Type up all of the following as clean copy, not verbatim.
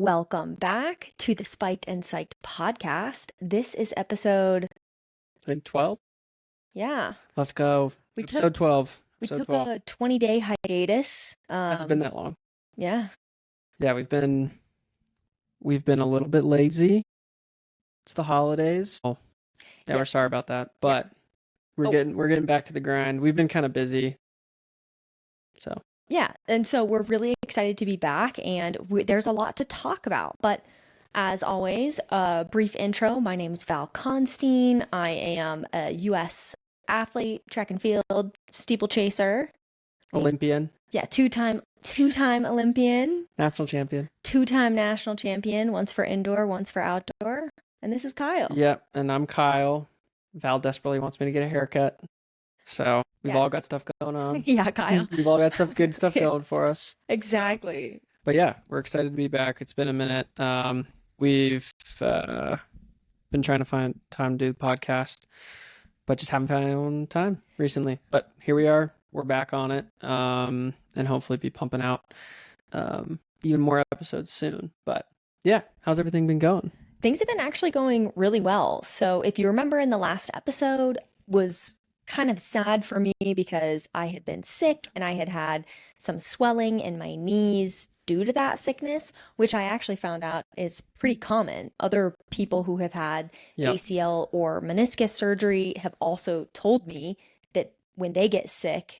Welcome back to the Spiked and Psyched podcast. This is episode, I think 12. yeah, Let's go. we Episode took 12. we Episode took 12. a 20-day hiatus. Hasn't been that long. Yeah, Yeah, we've been a little bit lazy. It's the holidays. Oh, yeah, Yeah. we're sorry about that. But Oh. we're getting back to the grind. We've been kind of busy. So yeah, and so we're really excited to be back, and there's a lot to talk about. But as always, a brief intro. My name is Val Constein. I am a U.S. athlete, track and field, steeplechaser. Olympian, Yeah, two-time Olympian. national champion. Two-time national champion, once for indoor, once for outdoor. And this is Kyle. Yep, and I'm Kyle. Val desperately wants me to get a haircut. So we've Yeah. all got stuff going on. Yeah, Kyle. We've all got good stuff going for us. Exactly. But yeah, we're excited to be back. It's been a minute. We've been trying to find time to do the podcast, but just haven't found time recently. But here we are. We're back on it, and hopefully be pumping out even more episodes soon. But yeah, how's everything been going? Things have been actually going really well. So if you remember in the last episode was kind of sad for me because I had been sick and I had had some swelling in my knees due to that sickness, which I actually found out is pretty common. Other people who have had Yep. ACL or meniscus surgery have also told me that when they get sick,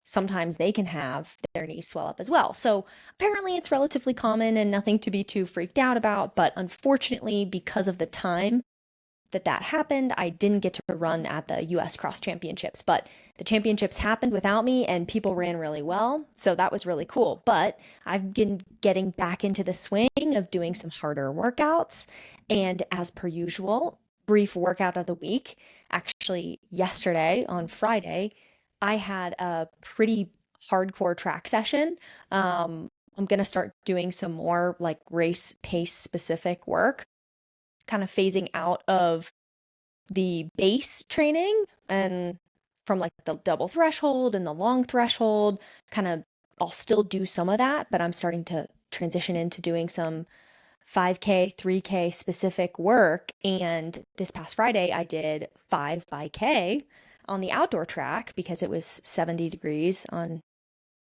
sometimes they can have their knees swell up as well. So apparently it's relatively common and nothing to be too freaked out about. But unfortunately, because of the time that happened, I didn't get to run at the US Cross Championships. But the championships happened without me and people ran really well. So that was really cool. But I've been getting back into the swing of doing some harder workouts. And as per usual, brief workout of the week. Actually, yesterday on Friday, I had a pretty hardcore track session. I'm going to start doing some more like race pace specific work, kind of phasing out of the base training and from like the double threshold and the long threshold. Kind of, I'll still do some of that, but I'm starting to transition into doing some 5K, 3K specific work. And this past Friday, I did 5K on the outdoor track because it was 70 degrees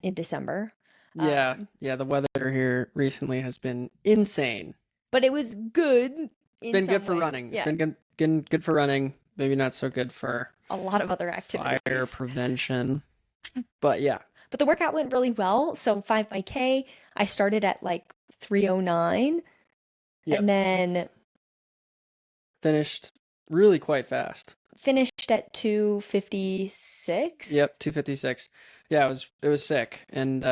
in December. Yeah, the weather here recently has been insane. But it was good. It's been good for running. Yeah, It's been good for running. Maybe not so good for a lot of other activities. fire prevention. But yeah. But the workout went really well. So 5K, I started at like 3:09 Yep. and then Finished really quite fast. finished at 2:56. Yep, 2:56. Yeah, it was sick. And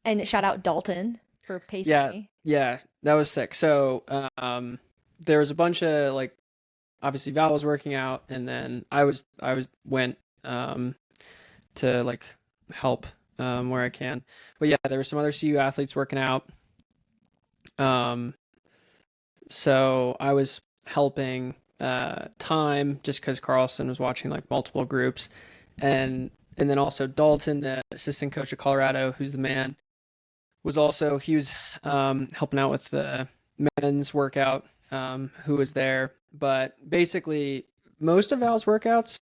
And shout out Dalton for pacing me. yeah, that was sick. So there was a bunch of like, obviously Val was working out, and then I went to like help where I can. But yeah, there were some other CU athletes working out. So I was helping time just because Carlson was watching like multiple groups, and then also Dalton, the assistant coach of Colorado, who's the man, was helping out with the men's workout, who was there. But basically, most of Val's workouts,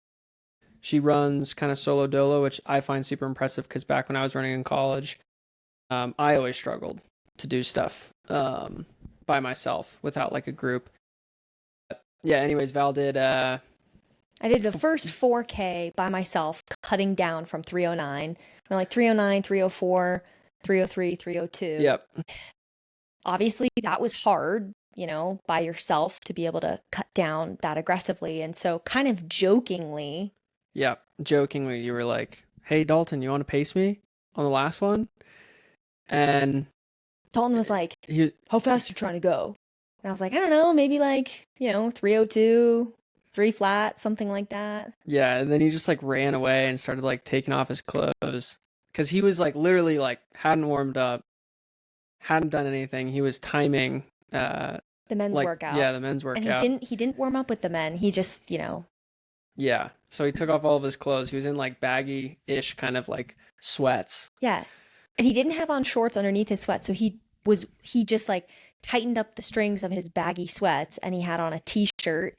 she runs kind of solo dolo, which I find super impressive because back when I was running in college, I always struggled to do stuff by myself without like a group. But yeah, anyways, Val did I did the first 4K by myself, cutting down from 3:09. Like 3:09, 3:04, 3:03, 3:02. Yep. Obviously, that was hard, by yourself to be able to cut down that aggressively. And so kind of jokingly, Jokingly, you were like, "Hey Dalton, you want to pace me on the last one?" And Dalton was like, he how fast you trying to go? And I was like, I don't know, maybe like, 3:02, 3 flat, something like that. Yeah, and then he just like ran away and started like taking off his clothes because he was like literally like hadn't warmed up, hadn't done anything. He was timing The men's like workout. yeah, the men's And workout. he didn't warm up with the men. He just, Yeah. So he took off all of his clothes. He was in like baggy-ish kind of like sweats. yeah. And he didn't have on shorts underneath his sweat, so he just like tightened up the strings of his baggy sweats, and he had on a t-shirt,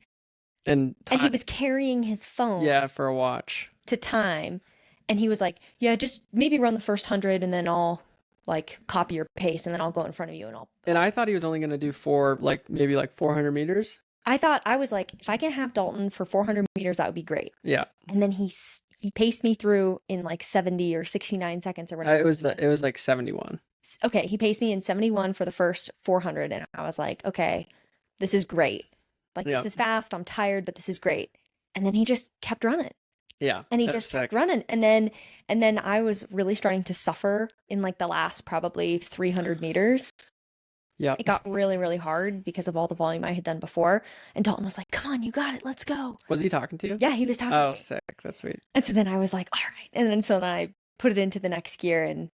And and he was carrying his phone yeah, for a watch. to time. And he was like, yeah, just maybe run the first 100 and then I'll like copy your pace and then I'll go in front of you and I'll. And I thought he was only going to do maybe 400 meters. I was like, if I can have Dalton for 400 meters, that would be great. Yeah. And then he paced me through in like 70 or 69 seconds or whatever. It was like 71. Okay, he paced me in 71 for the first 400, and I was like, okay, this is great. Like, this is fast. I'm tired, but this is great. And then he just kept running. Yeah. And he just kept running. And then I was really starting to suffer in like the last probably 300 meters. Yeah. It got really, really hard because of all the volume I had done before. And Dalton was like, come on, you got it. Let's go. Was he talking to you? Yeah, he was talking to me. Oh, sick. That's sweet. And so then I was like, all right. And then so then I put it into the next gear and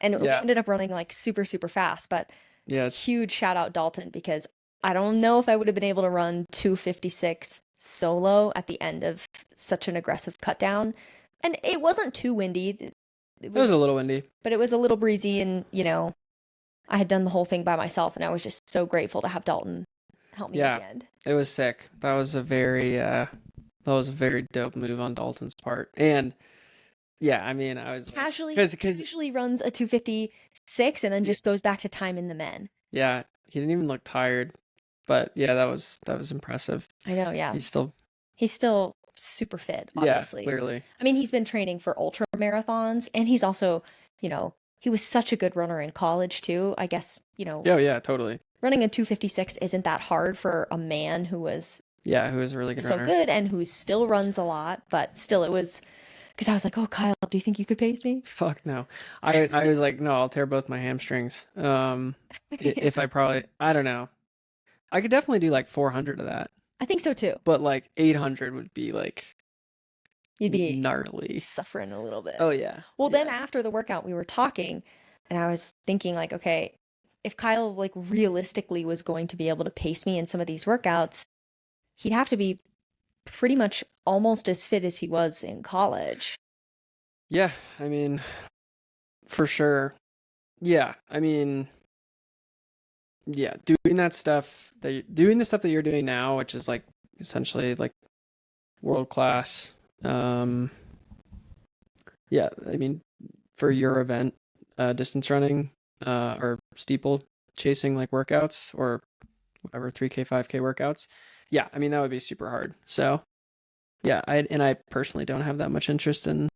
we ended up running like super, super fast. But yeah, huge shout out Dalton, because I don't know if I would have been able to run 2:56 solo at the end of such an aggressive cut down. And it wasn't too windy. It was a little windy. But it was a little breezy, and I had done the whole thing by myself, and I was just so grateful to have Dalton help me at the end. It was sick. That was a very dope move on Dalton's part. And yeah, I mean, I was casually runs a 2:56 and then just goes back to time in the men. Yeah, he didn't even look tired. But yeah, that was impressive. I know, yeah. He's still super fit, obviously. Yeah, clearly. I mean, he's been training for ultra marathons, and he's also, he was such a good runner in college too. I guess, Oh yeah, totally. Running a 2:56 isn't that hard for a man who was a really good runner. So good, and who still runs a lot, but still it was, because I was like, oh, Kyle, do you think you could pace me? Fuck no. I was like, no, I'll tear both my hamstrings. If I don't know. I could definitely do like 400 of that. I think so too. But like 800 would be like, you'd be gnarly, suffering a little bit. Oh yeah. Well, then after the workout, we were talking, and I was thinking like, okay, if Kyle like realistically was going to be able to pace me in some of these workouts, he'd have to be pretty much almost as fit as he was in college. Yeah, I mean, for sure. Yeah, I mean, yeah, doing the stuff that you're doing now, which is like essentially like world class. Yeah, I mean, for your event, distance running, or steeple chasing like workouts or whatever, 3K, 5K workouts. Yeah, I mean, that would be super hard. So yeah, I personally don't have that much interest in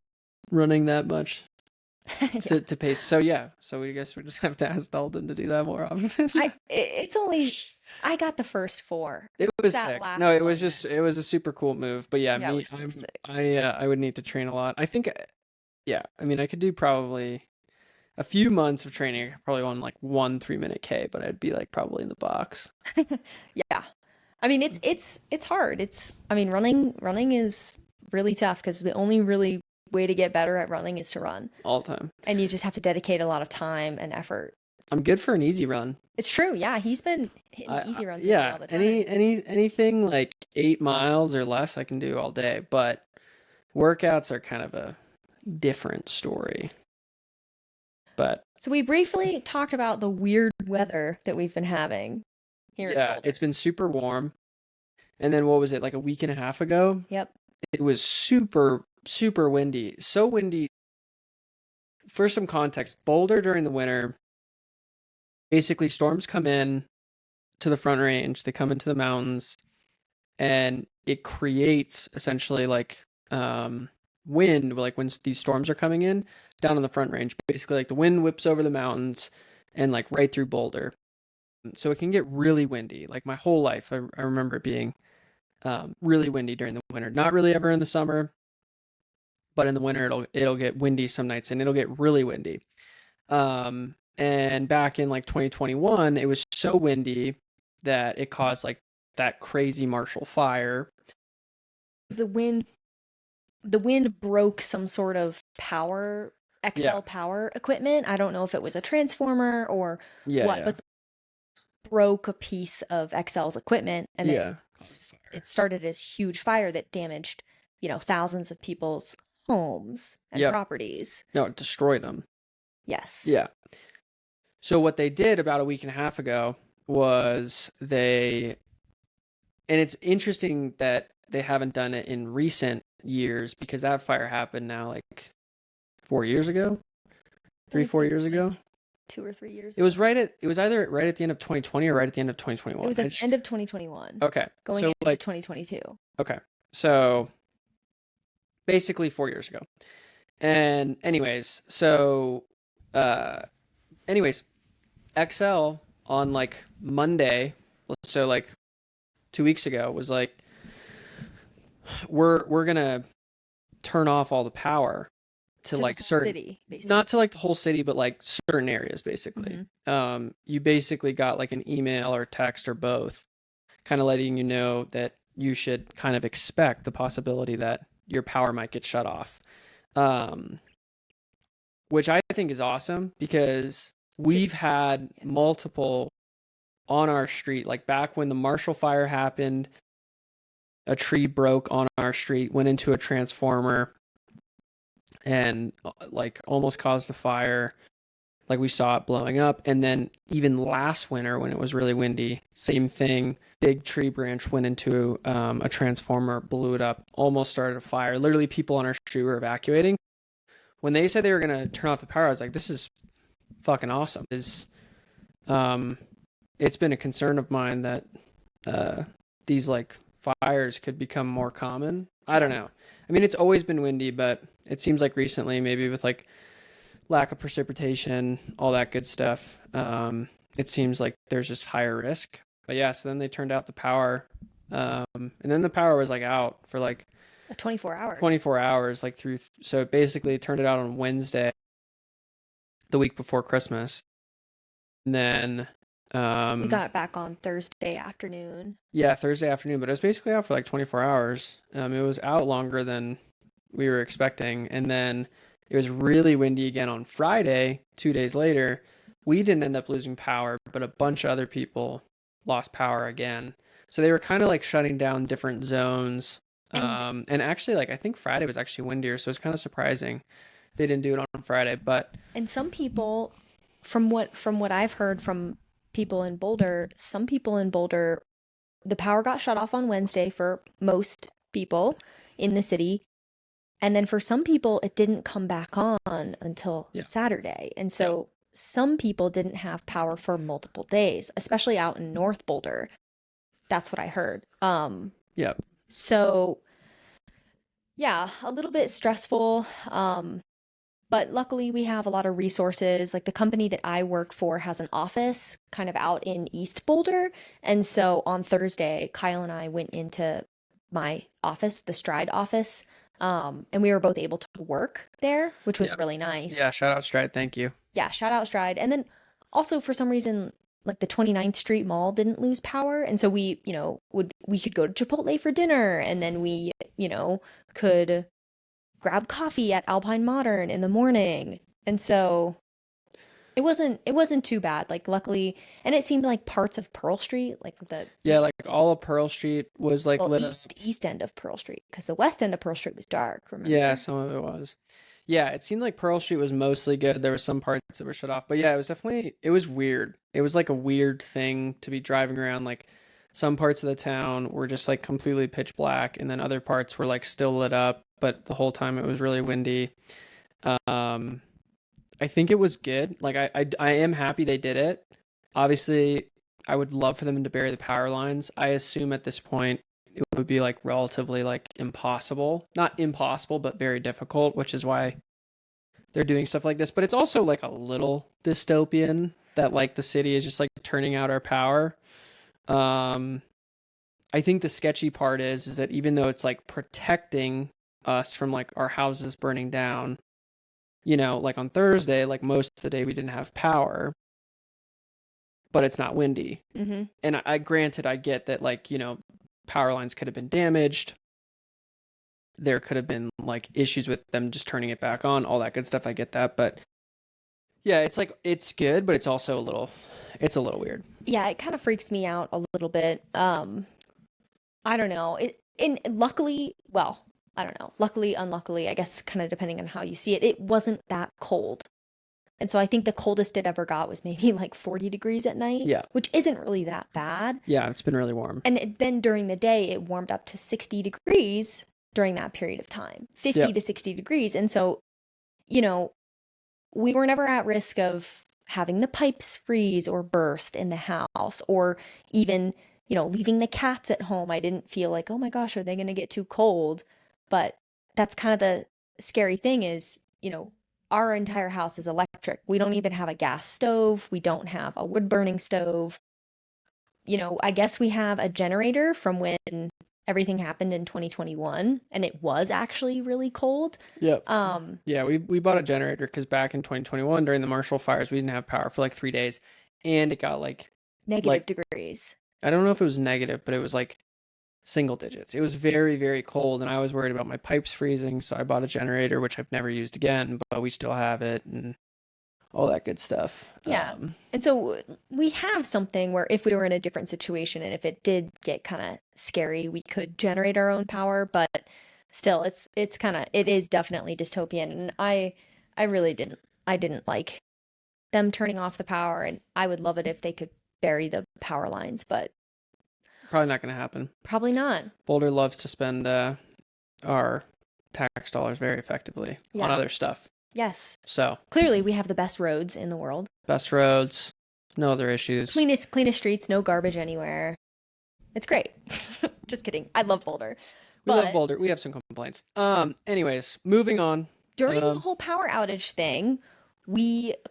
running that much to pace. So yeah, so we guess we just have to ask Dalton to do that more often. I got the first 4. It was sick. No, it was a super cool move. But yeah, I would need to train a lot. I think, yeah, I mean, I could do probably a few months of training. I could probably on like 1 3-minute K, but I'd be like probably in the box. Yeah. I mean, it's hard. Running is really tough, because the only really way to get better at running is to run all the time. And you just have to dedicate a lot of time and effort. I'm good for an easy run. It's true. Yeah, he's been hitting easy runs with me all the time. Anything like 8 miles or less I can do all day, but workouts are kind of a different story. But so we briefly talked about the weird weather that we've been having here. Yeah, it's been super warm. And then what was it, like a week and a half ago? Yep. It was super, super windy. So windy. For some context, Boulder during the winter, basically storms come in to the Front Range, they come into the mountains, and it creates essentially like wind, like when these storms are coming in down on the Front Range. Basically, like the wind whips over the mountains and like right through Boulder. So it can get really windy. Like my whole life, I remember it being really windy during the winter. Not really ever in the summer, but in the winter it'll get windy some nights, and it'll get really windy. And back in like 2021, it was so windy that it caused like that crazy Marshall Fire. The wind broke some sort of power, power equipment. I don't know if it was a transformer or what, but broke a piece of XL's equipment, and it started as huge fire that damaged, thousands of people's homes and properties. No, it destroyed them. Yes. Yeah. So what they did about a week and a half ago was and it's interesting that they haven't done it in recent years because that fire happened now like 4 years ago, I 4 think years like ago. 2 or 3 years It was ago. it was either right at the end of 2020 or right at the end of It 2021. was at the end of 2021, Okay. going So into like 2022. okay. So basically 4 years ago. And uh anyways, XL on like Monday, so like 2 weeks ago was like we're gonna turn off all the power to To the like whole certain, city, basically. not to like the whole city, but like certain areas basically. You basically got like an email or text or both, kind of letting you know that you should kind of expect the possibility that your power might get shut off. Um, which I think is awesome because we've had multiple on our street, like back when the Marshall fire happened, a tree broke on our street, went into a transformer, and like almost caused a fire. Like we saw it blowing up. And then even last winter when it was really windy, same thing. Big tree branch went into a transformer, blew it up, almost started a fire. Literally people on our street were evacuating. When they said they were going to turn off the power, I was like, this is fucking awesome. It's been a concern of mine that these like fires could become more common. I don't know. I mean, it's always been windy, but it seems like recently, maybe with like lack of precipitation, all that good stuff, it seems like there's just higher risk. But yeah, so then they turned out the power, and then the power was like out for like 24 hours. 24 hours, like through. So basically, it turned it out on Wednesday, the week before Christmas, and then We got it back on Thursday afternoon. yeah, Thursday afternoon, but it was basically out for like 24 hours. It was out longer than we were expecting, and then it was really windy again on Friday, 2 days later. We didn't end up losing power, but a bunch of other people lost power again. So they were kind of like shutting down different zones. And actually, like I think Friday was actually windier, so it's kind of surprising they didn't do it on Friday. But And some people, from what I've heard from people in Boulder, some people in Boulder, the power got shut off on Wednesday for most people in the city. And then for some people, it didn't come back on until Yeah. Saturday. And so some people didn't have power for multiple days, especially out in North Boulder. That's what I heard. yeah, So yeah, a little bit stressful. But luckily we have a lot of resources. Like the company that I work for has an office kind of out in East Boulder. And so on Thursday, Kyle and I went into my office, the Stride office, and we were both able to work there, which was really nice. yeah. Shout out Stride, thank you. Yeah, shout out Stride. And then also for some reason, like the 29th Street Mall didn't lose power. And so we, we could go to Chipotle for dinner, and then we, could grab coffee at Alpine Modern in the morning. And so it wasn't too bad. Like luckily, and it seemed like parts of Pearl Street, like the Like all of Pearl Street was like lit up. east end of Pearl Street, because the west end of Pearl Street was dark, remember? Yeah, some of it was. Yeah, it seemed like Pearl Street was mostly good. There were some parts that were shut off. But yeah, it was weird. It was like a weird thing to be driving around. Like some parts of the town were just like completely pitch black, and then other parts were like still lit up, but the whole time it was really windy. I think it was good. Like I am happy they did it. Obviously, I would love for them to bury the power lines. I assume at this point it would be like relatively like impossible. Not impossible, but very difficult, which is why they're doing stuff like this. But it's also like a little dystopian that like the city is just like turning out our power. I think the sketchy part is that even though it's like protecting us from like our houses burning down, like on Thursday, like most of the day we didn't have power, but it's not windy. Mm-hmm. And I granted, I get that like, power lines could have been damaged. There could have been like issues with them just turning it back on, all that good stuff. I get that. But yeah, it's like, it's good, but it's also a little weird. Yeah, it kind of freaks me out a little bit. I don't know. And luckily, well, I don't know. Luckily, unluckily, I guess kind of depending on how you see it, it wasn't that cold. And so I think the coldest it ever got was maybe like 40 degrees at night, Yeah. which isn't really that bad. Yeah, it's been really warm. And then during the day, it warmed up to 60 degrees during that period of time, 50 Yep. to 60 degrees. And so, you know, we were never at risk of having the pipes freeze or burst in the house, or even, leaving the cats at home. I didn't feel like, oh my gosh, are they going to get too cold? But that's kind of the scary thing is, our entire house is electric. We don't even have a gas stove. We don't have a wood burning stove. I guess we have a generator from when everything happened in 2021 and it was actually really cold. Yep. Yeah, we bought a generator because back in 2021 during the Marshall fires, we didn't have power for like 3 days, and it got like Negative degrees. I don't know if it was negative, but it was like single digits. It was very, very cold, and I was worried about my pipes freezing, so I bought a generator, which I've never used again, but we still have it and all that good stuff. Yeah. And so we have something where if we were in a different situation and if it did get kind of scary, we could generate our own power, but still it is definitely dystopian. And I didn't like them turning off the power, and I would love it if they could bury the power lines, but Probably not going to happen. probably not. Boulder loves to spend our tax dollars very effectively on Yeah. other stuff. Yes. So, Clearly we have the best roads in the world. best roads, no other issues. Cleanest streets, no garbage anywhere. It's great. Just kidding. I love Boulder. We love But Boulder. We have some complaints. Anyways, moving on. during the whole power outage thing,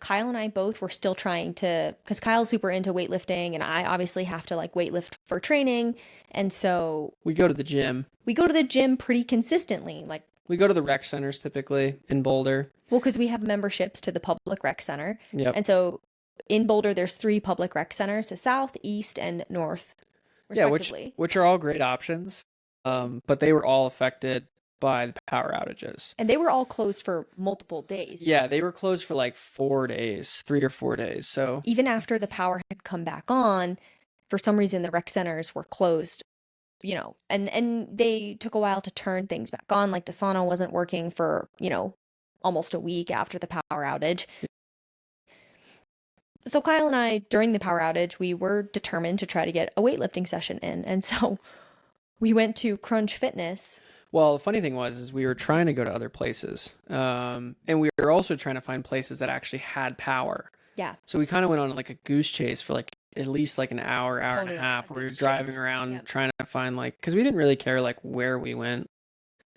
Kyle and I both were still trying to, because Kyle's super into weightlifting and I obviously have to like weightlift for training. And so We go to the gym. we go to the gym pretty consistently. Like, We go to the rec centers typically in Boulder. well, because we have memberships to the public rec center. Yep. And so in Boulder, there's 3 public rec centers, the south, east, and north, Yeah, respectively. which are all great options. But they were all affected by the power outages. And they were all closed for multiple days. Yeah, they were closed for like 4 days, 3 or 4 days. So Even after the power had come back on, for some reason the rec centers were closed, and they took a while to turn things back on. Like the sauna wasn't working for, almost a week after the power outage. So Kyle and I, during the power outage, we were determined to try to get a weightlifting session in. And so we went to Crunch Fitness. well, the funny thing is we were trying to go to other places. And we were also trying to find places that actually had power. Yeah. So we kind of went on like a goose chase for like at least like an hour and Totally a on half a where we were goose driving chase. around Yep. trying to find like, because we didn't really care like where we went.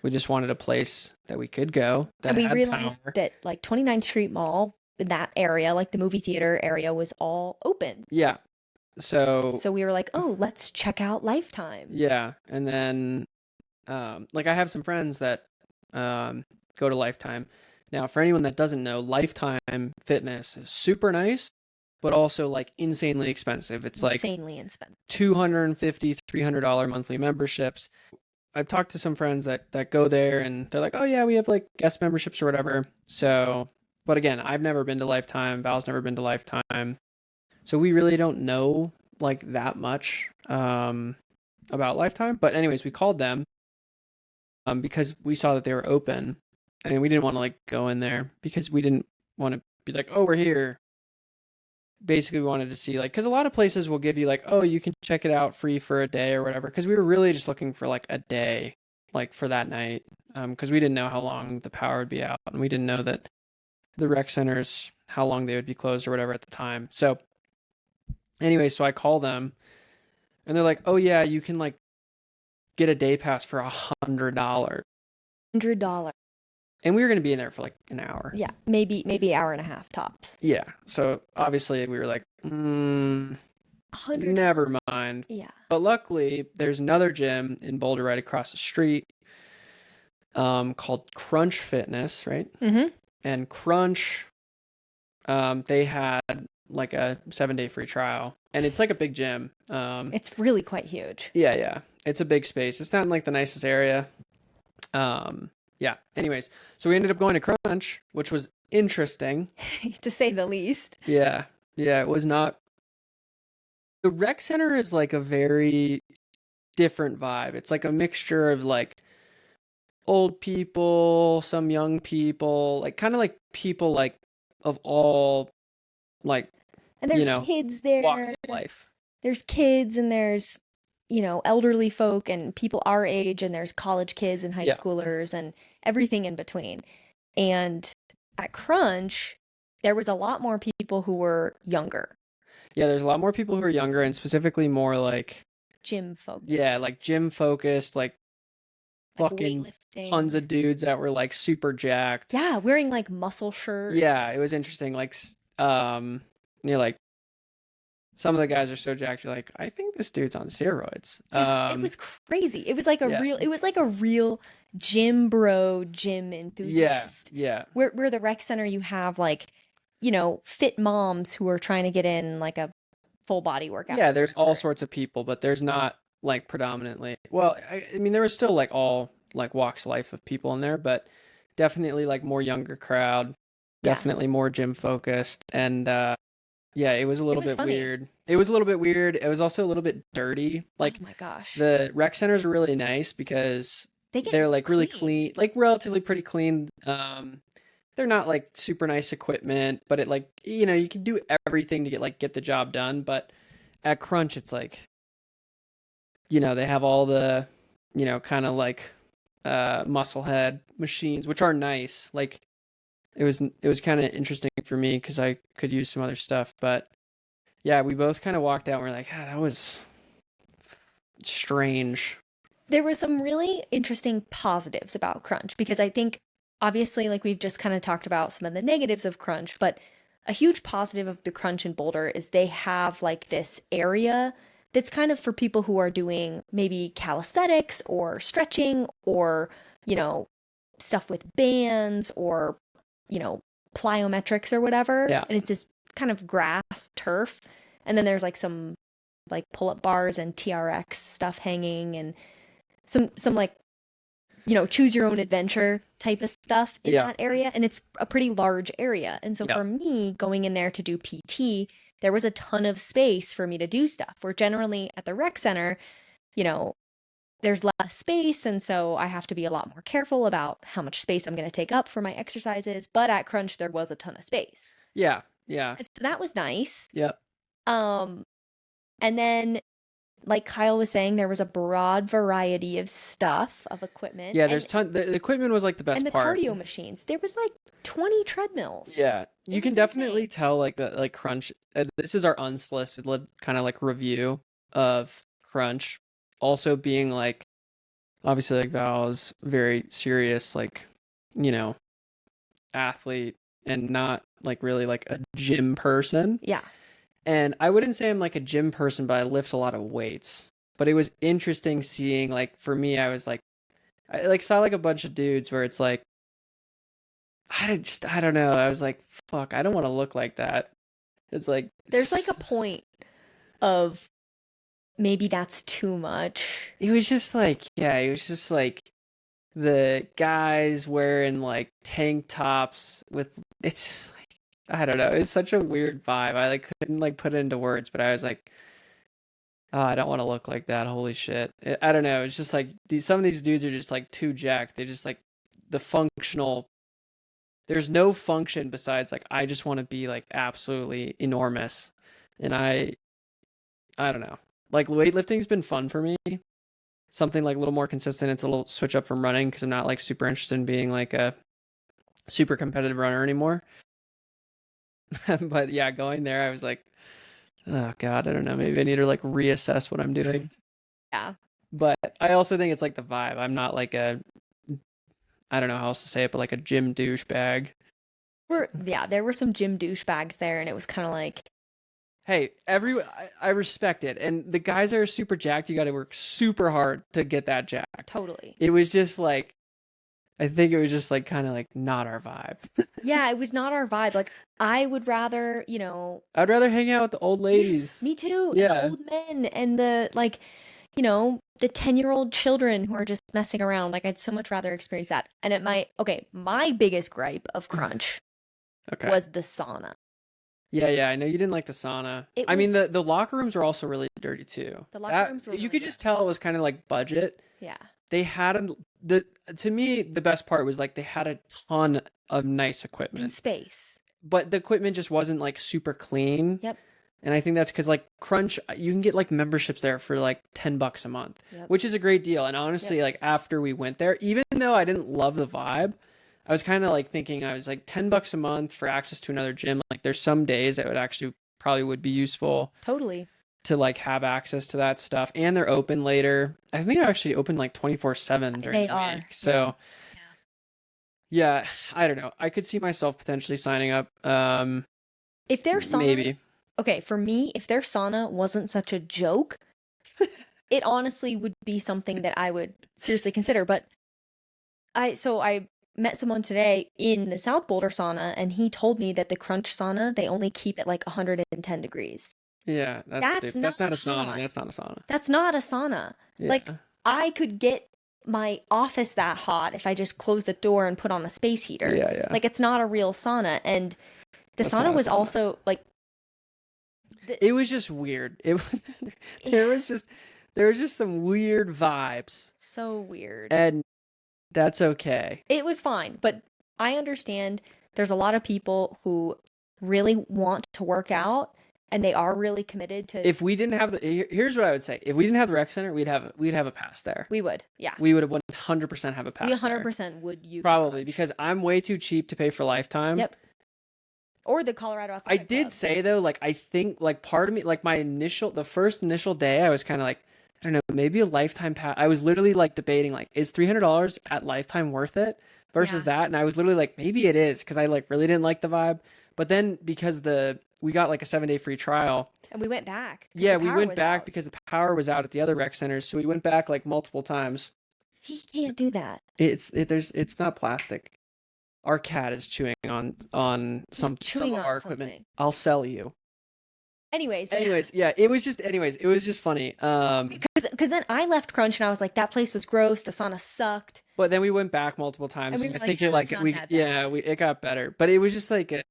We just wanted a place that we could go that And we had realized power. that like 29th Street Mall, in that area, like the movie theater area, was all open. Yeah. So So we were like, oh, let's check out Lifetime. yeah, and then like I have some friends that go to Lifetime. Now, for anyone that doesn't know, Lifetime Fitness is super nice, but also like insanely expensive. It's like Insanely expensive. $250, $300 monthly memberships. I've talked to some friends that go there and they're like, "Oh yeah, we have like guest memberships or whatever." So, but again, I've never been to Lifetime. Val's never been to Lifetime. So we really don't know like that much about Lifetime. But anyways, we called them because we saw that they were open, and we didn't want to like go in there because we didn't want to be like, "Oh, we're here." Basically, we wanted to see like, because a lot of places will give you like, "Oh, you can check it out free for a day or whatever." Because we were really just looking for like a day, like for that night, because we didn't know how long the power would be out, and we didn't know that the rec centers how long they would be closed or whatever at the time. So anyway, so I call them and they're like, "Oh yeah, you can like get a day pass for $100." $100. And we were going to be in there for like an hour. Yeah, maybe hour and a half tops. Yeah. So obviously we were like, 100. never mind. Yeah. But luckily there's another gym in Boulder right across the street called Crunch Fitness, right? Mm-hmm. And Crunch, they had like a 7-day free trial, and it's like a big gym. It's really quite huge. Yeah. It's a big space. It's not in like the nicest area. Yeah. Anyways, so we ended up going to Crunch, which was interesting. To say the least. Yeah. It was not. The rec center is like a very different vibe. It's like a mixture of like old people, some young people, like kind of like people like of all, like, And you there's know, kids walks there. of life. There's kids and there's, elderly folk and people our age and there's college kids and high Yeah. schoolers and everything in between. And at Crunch, there was a lot more people who were younger, Yeah, there's a lot more people who are younger and specifically more like, gym yeah, like focused, gym focused, like like fucking tons weightlifting. of dudes that were like super jacked. Yeah, wearing like muscle Yeah, it shirts. was interesting. Like, like some of the guys are so jacked, you're like, I think this dude's on steroids. Yeah, it was crazy. It was like a Yeah, real, it was like a real gym bro, gym yeah, enthusiast. yeah, Where the rec center you have like, fit moms who are trying to get in like a full body workout yeah. or There's all whatever. sorts of people, but there's not like predominantly. Well, I mean, there was still like all like walks of life of people in there, but definitely like more younger crowd, Yeah, definitely more gym focused, and yeah, it was a it little was bit funny. weird. It was a little bit weird. It was also a little bit dirty. Oh Like my gosh. the rec centers are really nice because They get they're like really cleaned. clean, like relatively pretty clean. They're not like super nice equipment, but it like you can do everything to get the job done. But at Crunch, it's like they have all the kind of like muscle head machines, which are nice. Like it was kind of interesting for me because I could use some other stuff, but yeah, we both kind of walked out and we're like, ah, that was strange. There were some really interesting positives about Crunch because I think obviously like we've just kind of talked about some of the negatives of Crunch, but a huge positive of the Crunch in Boulder is they have like this area that's kind of for people who are doing maybe calisthenics or stretching or, you know, stuff with bands or, you know, plyometrics or whatever. Yeah. And it's this kind of grass turf. And then there's like some like pull-up bars and TRX stuff hanging and some like choose your own adventure type of stuff in Yeah. that area, and it's a pretty large area. And so Yeah. for me going in there to do PT, there was a ton of space for me to do stuff, where generally at the rec center, you know there's less space, and so I have to be a lot more careful about how much space I'm going to take up for my exercises. But at Crunch there was a ton of space, Yeah. Yeah. and so that was nice. Yeah. um and then, like Kyle was saying, there was a broad variety of stuff, of equipment, Yeah, and there's the equipment was like the best the part. cardio machines. There was like 20 treadmills. Yeah. You It can was definitely insane. tell like the like Crunch this is our unsolicited kind of like review of Crunch also being like obviously like Val is very serious like you know athlete and not like really like a gym person. Yeah. And I wouldn't say I'm like a gym person, but I lift a lot of weights. But it was interesting seeing like for me, I was like I like saw like a bunch of dudes where it's like I don't know. I was like, fuck, I don't want to look like that. It's like There's like a point of maybe that's too much. it was just like yeah, it was just like the guys wearing like tank tops with it's just like I don't know. It's such a weird vibe. I like couldn't like put it into words, but I was like, oh, I don't want to look like that. Holy shit. I don't know. It's just like some of these dudes are just like too jacked. They're just like the functional. There's no function besides like I just want to be like absolutely enormous, and I don't know. Like weightlifting's been fun for me. Something like a little more consistent. It's a little switch up from running because I'm not like super interested in being like a super competitive runner anymore. But yeah, going there, I was like, oh God, I don't know. Maybe I need to like reassess what I'm doing. Yeah. But I also think it's like the vibe. I'm not like I don't know how else to say it, but like a gym douchebag. There were some gym douchebags there, and it was kind of like, Hey, I respect it. And the guys that are super jacked, you got to work super hard to get that jacked. totally. It was just like, I think it was just like kind of like not our vibe. Yeah, it was not our vibe. Like, I would rather, I'd rather hang out with the old yes, ladies. me too. And the Yeah. old men and the like, the 10-year-old children who are just messing around. Like, I'd so much rather experience that. And my biggest gripe of Crunch Okay. was the sauna. Yeah, I know you didn't like the sauna. It I mean, was the locker rooms were also really dirty too. The locker rooms were You really could just tell it gross. was kind of like budget. Yeah. They had to me the best part was like they had a ton of nice In equipment. space. but the equipment just wasn't like super clean. Yep. And I think that's because like Crunch, you can get like memberships there for like $10 a month, Yep. which is a great deal. And honestly, like after we went there, even though I didn't love the vibe, I was kind of like thinking I was like $10 a month for access to another gym. Like there's some days that would actually probably would be useful Totally. to like have access to that stuff. And they're open later. I think they're actually open like 24/7 during They the are. week. So yeah, I don't know. I could see myself potentially signing up. If their sauna, Maybe. okay, for me, if their sauna wasn't such a joke, it honestly would be something that I would seriously consider. But I met someone today in the South Boulder sauna, and he told me that the Crunch sauna, they only keep it like 110 degrees. Yeah, that's stupid. That's not a sauna. hot. That's not a sauna. That's not a sauna. Yeah. Like, I could get my office that hot if I just closed the door and put on a space heater. Yeah. Like, it's not a real sauna. And the That's not sauna a was sauna. also like, It was just weird. There was just some weird vibes, so weird. and that's okay. It was fine, but I understand there's a lot of people who really want to work out and they are really committed to. If we didn't have here's what I would say: if we didn't have the rec center, we'd have a pass there. We would, yeah. We would have 100% have a pass. We there. 100% would use Probably Crunch. because I'm way too cheap to pay for lifetime. Yep. Or the Colorado I Athletic did Club. say though, like I think like part of me, like the first initial day, I was kind of like, I don't know, maybe a lifetime pass. I was literally like debating like, is $300 at lifetime worth it versus that? And I was literally like, maybe it is because I like really didn't like the vibe. But then because we got like a 7-day free trial. And we went back. Yeah, we went was back out. because the power was out at the other rec centers. So we went back like multiple times. He can't do that. It's not plastic. Our cat is chewing on some chewing of on our equipment. something. I'll sell you. Anyways, Yeah, it was just funny. because then I left Crunch and I was like, that place was gross. The sauna sucked. But then we went back multiple times. And we And were I think like, you're "No, like it's not we that yeah, it got better. But it was just like it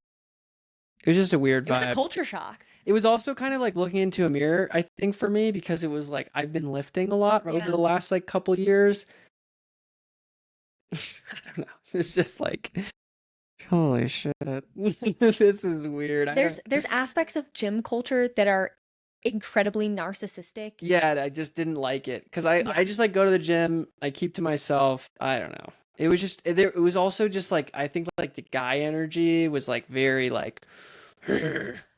was just a weird It was a vibe. culture shock. It was also kind of like looking into a mirror, I think, for me, because it was like I've been lifting a lot over the last like couple years. I don't know. It's just like holy shit. This is weird. There's aspects of gym culture that are incredibly narcissistic. Yeah, I just didn't like it because I just like go to the gym. I keep to myself. I don't know. It was just it was also just like I think like the guy energy was like very like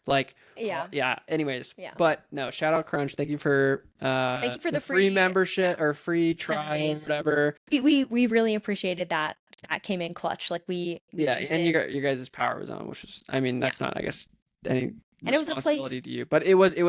like yeah. Anyways, but no, shout out Crunch. Thank you for the free membership or free trial or whatever. We really appreciated that. That came in clutch. Like we and your guys' power was on, which was I mean that's not I guess any and it was a place to you, but it was good.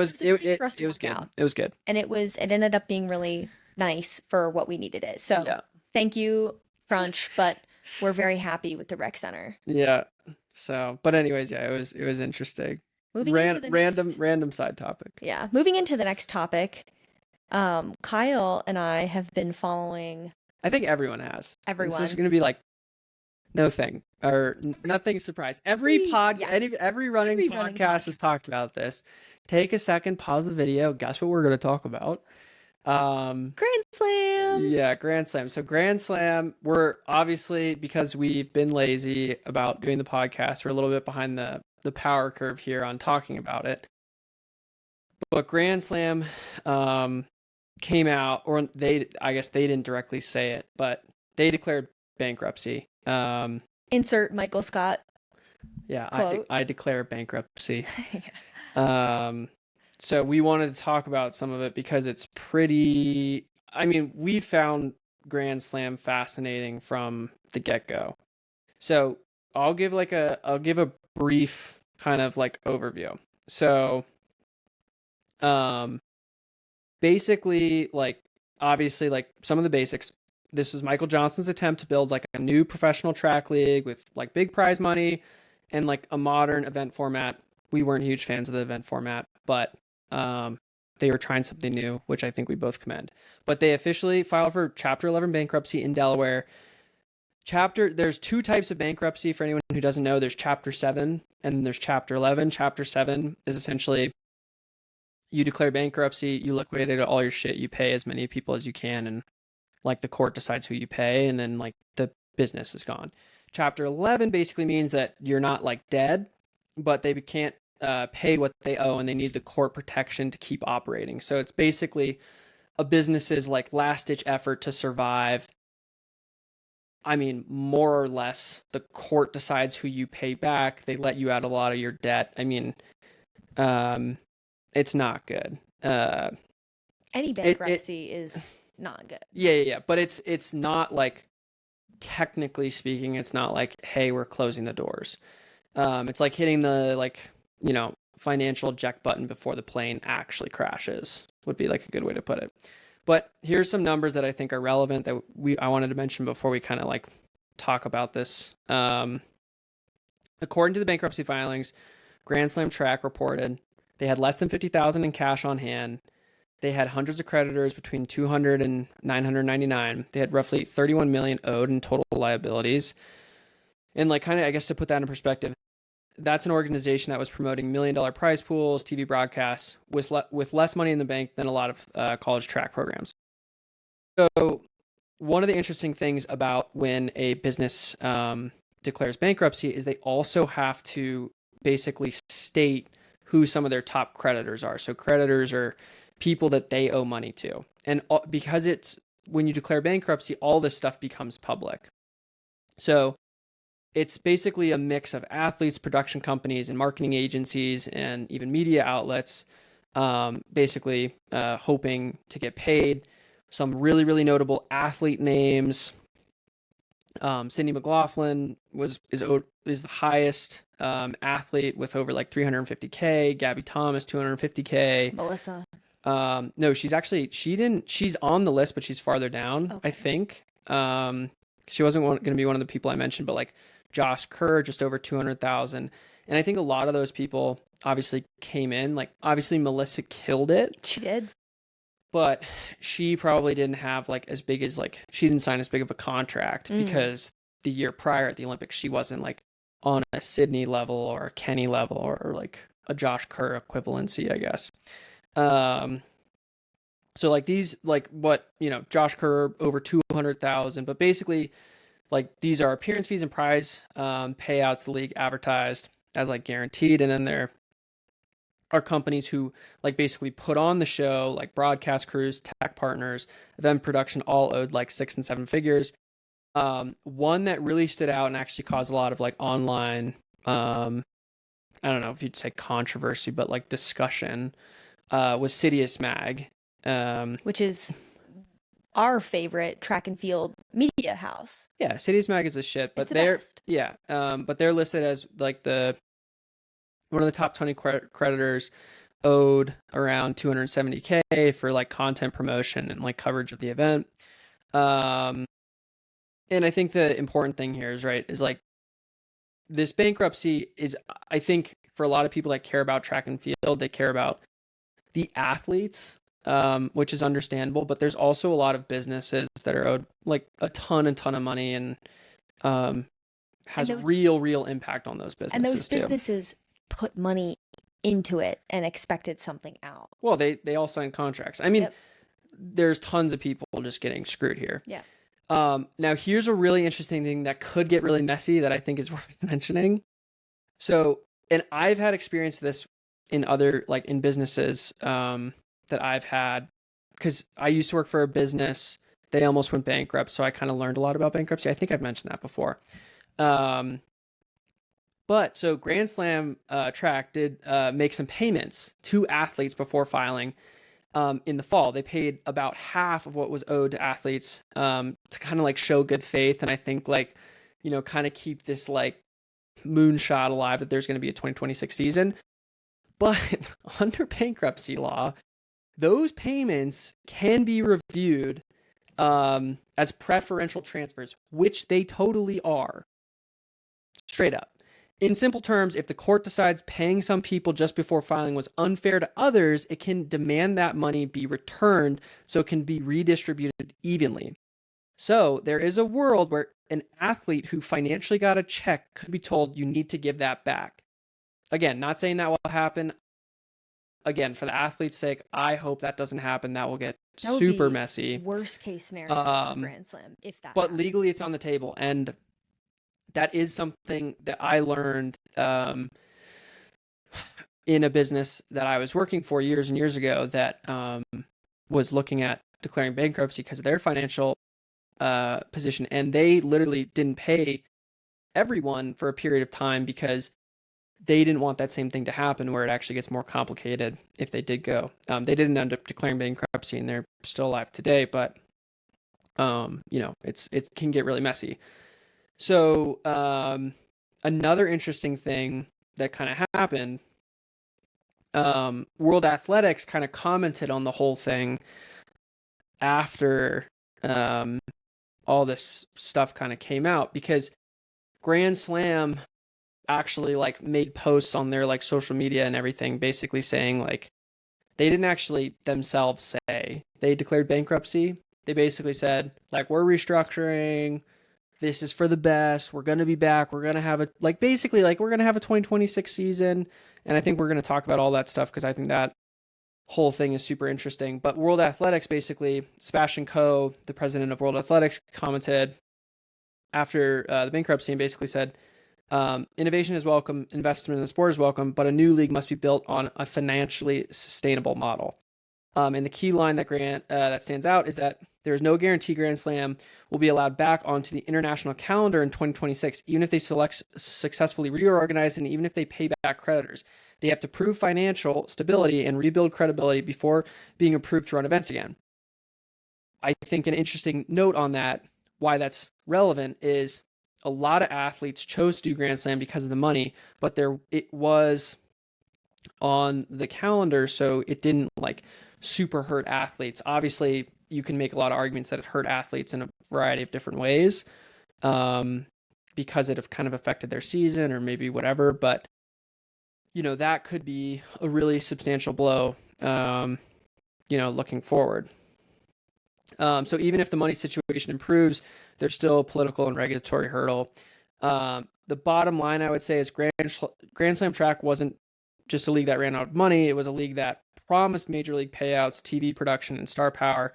Out. It was good, and it ended up being really nice for what we needed it. So thank you, Crunch. But we're very happy with the rec center. Yeah. So, but anyways, yeah, it was interesting. Random side topic. Yeah, moving into the next topic. Kyle and I have been following. I think everyone has. Everyone. This is going to be like nothing surprise. Every running podcast has talked about this. Take a second, pause the video. Guess what we're going to talk about? Grand Slam. Yeah, Grand Slam. So Grand Slam, we're obviously because we've been lazy about doing the podcast, we're a little bit behind the power curve here on talking about it. But Grand Slam came out, or I guess they didn't directly say it, but they declared bankruptcy. Insert Michael Scott. Yeah, I declare bankruptcy. So we wanted to talk about some of it because it's pretty. I mean, we found Grand Slam fascinating from the get-go. So I'll give a brief kind of like overview. So, basically, like obviously, like some of the basics. This was Michael Johnson's attempt to build like a new professional track league with like big prize money and like a modern event format. We weren't huge fans of the event format, but they were trying something new, which I think we both commend. But they officially filed for Chapter 11 bankruptcy in Delaware. There's two types of bankruptcy for anyone who doesn't know. There's Chapter 7 and there's Chapter 11. Chapter 7 is essentially you declare bankruptcy, you liquidate all your shit, you pay as many people as you can, and like the court decides who you pay, and then like the business is gone. Chapter 11 basically means that you're not like dead, but they can't pay what they owe and they need the court protection to keep operating. So it's basically a business's like last ditch effort to survive. I mean, more or less, the court decides who you pay back. They let you out a lot of your debt. I mean, it's not good. Any bankruptcy is not good. Yeah. But it's not like, technically speaking, it's not like, hey, we're closing the doors. It's like hitting the like, financial eject button before the plane actually crashes would be like a good way to put it. But here's some numbers that I think are relevant that I wanted to mention before we kind of like talk about this. According to the bankruptcy filings, Gand Slam Track reported they had less than $50,000 in cash on hand. They had hundreds of creditors between 200 and 999. They had roughly 31 million owed in total liabilities. And like kind of, I guess to put that in perspective, that's an organization that was promoting $1 million prize pools, TV broadcasts with less money in the bank than a lot of college track programs. So one of the interesting things about when a business declares bankruptcy is they also have to basically state who some of their top creditors are. So creditors are people that they owe money to. And because it's when you declare bankruptcy, all this stuff becomes public. So it's basically a mix of athletes, production companies, and marketing agencies, and even media outlets, basically hoping to get paid. Some really, really notable athlete names. Cindy McLaughlin is the highest athlete with over like 350K. Gabby Thomas, 250K. Melissa. No, she's on the list, but she's farther down, okay. I think. She wasn't going to be one of the people I mentioned, but like Josh Kerr, just over 200,000. And I think a lot of those people obviously came in, like obviously Melissa killed it. She did. But she probably didn't have like as big as like, she didn't sign as big of a contract because the year prior at the Olympics, she wasn't like on a Sydney level or a Kenny level or like a Josh Kerr equivalency, I guess. So like these, like what, Josh Kerr over 200,000, but basically like these are appearance fees and prize payouts the league advertised as like guaranteed. And then there are companies who like basically put on the show, like broadcast crews, Tack partners, event production, all owed like 6 and 7 figures. One that really stood out and actually caused a lot of like online, I don't know if you'd say controversy, but like discussion, was Sidious Mag. Which is our favorite track and field media house. Yeah, Sidious Mag is a shit, but but they're listed as like one of the top 20 creditors, owed around 270K for like content promotion and like coverage of the event. And I think the important thing here is like this bankruptcy is, I think for a lot of people that care about track and field, they care about the athletes, which is understandable, but there's also a lot of businesses that are owed like a ton of money and has real impact on those businesses. And those businesses put money into it and expected something out. Well, they all sign contracts. I mean, there's tons of people just getting screwed here. Yeah. Now here's a really interesting thing that could get really messy that I think is worth mentioning. So, and I've had experience this in other, like in businesses, that I've had, because I used to work for a business. They almost went bankrupt. So I kind of learned a lot about bankruptcy. I think I've mentioned that before. But so Gand Slam Track did make some payments to athletes before filing in the fall. They paid about half of what was owed to athletes to kind of like show good faith. And I think like, kind of keep this like moonshot alive that there's going to be a 2026 season. But under bankruptcy law, those payments can be reviewed as preferential transfers, which they totally are. Straight up. In simple terms, if the court decides paying some people just before filing was unfair to others, it can demand that money be returned so it can be redistributed evenly. So there is a world where an athlete who financially got a check could be told you need to give that back. Again, not saying that will happen. Again, for the athlete's sake, I hope that doesn't happen. That will get super messy. Worst case scenario for Gand Slam, if that But happens. Legally, it's on the table. And that is something that I learned in a business that I was working for years and years ago that was looking at declaring bankruptcy because of their financial position, and they literally didn't pay everyone for a period of time because they didn't want that same thing to happen where it actually gets more complicated if they did go. They didn't end up declaring bankruptcy and they're still alive today, but it can get really messy. So another interesting thing that kind of happened, World Athletics kind of commented on the whole thing after all this stuff kind of came out, because Grand Slam actually like made posts on their like social media and everything basically saying like they didn't actually themselves say they declared bankruptcy. They basically said like, we're restructuring, this is for the best, we're going to be back, we're going to have a like basically like we're going to have a 2026 season. And I think we're going to talk about all that stuff because I think that whole thing is super interesting. But World Athletics, basically, Sebastian Coe, the president of World Athletics, commented after the bankruptcy and basically said, innovation is welcome, investment in the sport is welcome, but a new league must be built on a financially sustainable model. And the key line that stands out is that there is no guarantee Grand Slam will be allowed back onto the international calendar in 2026, even if they successfully reorganize and even if they pay back creditors. They have to prove financial stability and rebuild credibility before being approved to run events again. I think an interesting note on that, why that's relevant, is a lot of athletes chose to do Grand Slam because of the money, but it was on the calendar, so it didn't like super hurt athletes. Obviously, you can make a lot of arguments that it hurt athletes in a variety of different ways, because it have kind of affected their season or maybe whatever. But that could be a really substantial blow, looking forward. So even if the money situation improves, there's still a political and regulatory hurdle. The bottom line, I would say, is Grand Slam Track wasn't just a league that ran out of money. It was a league that promised major league payouts, TV production, and star power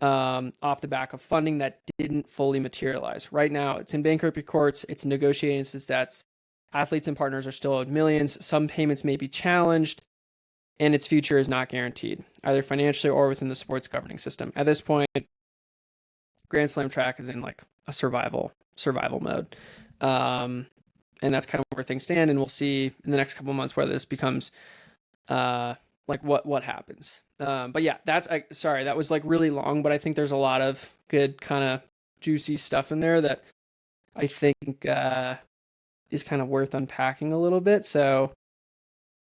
off the back of funding that didn't fully materialize. Right now, it's in bankruptcy courts. It's negotiating its debts. Athletes and partners are still owed millions. Some payments may be challenged, and its future is not guaranteed, either financially or within the sports governing system. At this point, Grand Slam Track is in like a survival mode. And that's kind of where things stand. And we'll see in the next couple of months whether this becomes like what happens. But yeah, sorry, that was like really long, but I think there's a lot of good kind of juicy stuff in there that I think is kind of worth unpacking a little bit. So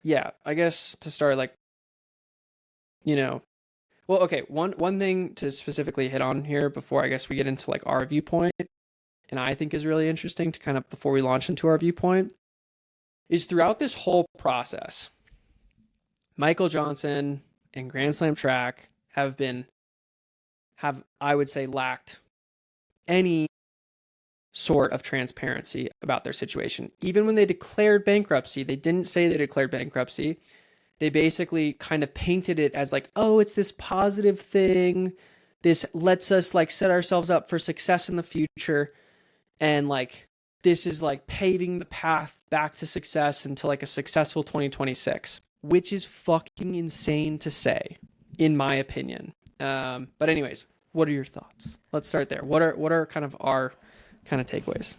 yeah, I guess to start, like, well, okay, one thing to specifically hit on here before I guess we get into like our viewpoint, and I think is really interesting to kind of before we launch into our viewpoint, is throughout this whole process, Michael Johnson and Grand Slam Track have I would say lacked any sort of transparency about their situation. Even when they declared bankruptcy, they didn't say they declared bankruptcy. They basically kind of painted it as like, oh, it's this positive thing. This lets us like set ourselves up for success in the future. And like, this is like paving the path back to success into like a successful 2026, which is fucking insane to say, in my opinion. But anyways, what are your thoughts? Let's start there. What are kind of our kind of takeaways?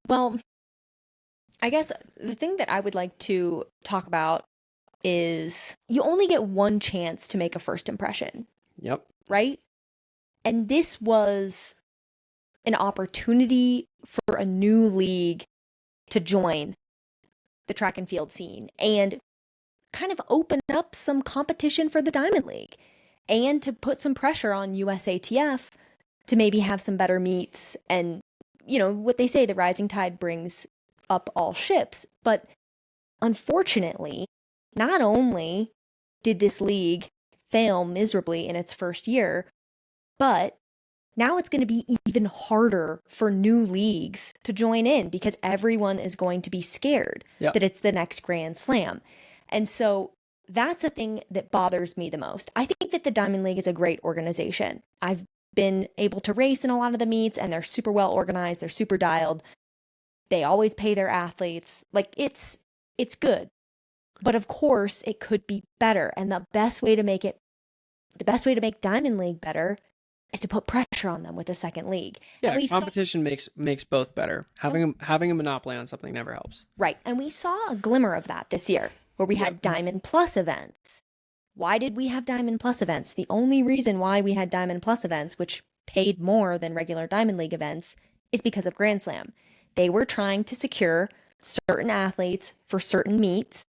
Well, I guess the thing that I would like to talk about is you only get one chance to make a first impression. Yep. Right? And this was an opportunity for a new league to join the track and field scene and kind of open up some competition for the Diamond League and to put some pressure on USATF to maybe have some better meets. And, what they say, the rising tide brings up all ships. But unfortunately, not only did this league fail miserably in its first year, but now it's going to be even harder for new leagues to join in because everyone is going to be scared that it's the next Grand Slam. And so that's a thing that bothers me the most. I think that the Diamond League is a great organization. I've been able to race in a lot of the meets and they're super well organized. They're super dialed. They always pay their athletes. Like it's good. But of course, it could be better. And the best way to make Diamond League better is to put pressure on them with the second league. Yeah, And we saw, competition makes both better. Having a monopoly on something never helps. right. And we saw a glimmer of that this year where we had Diamond Plus events. Why did we have Diamond Plus events? The only reason why we had Diamond Plus events, which paid more than regular Diamond League events, is because of Grand Slam. They were trying to secure certain athletes for certain meets.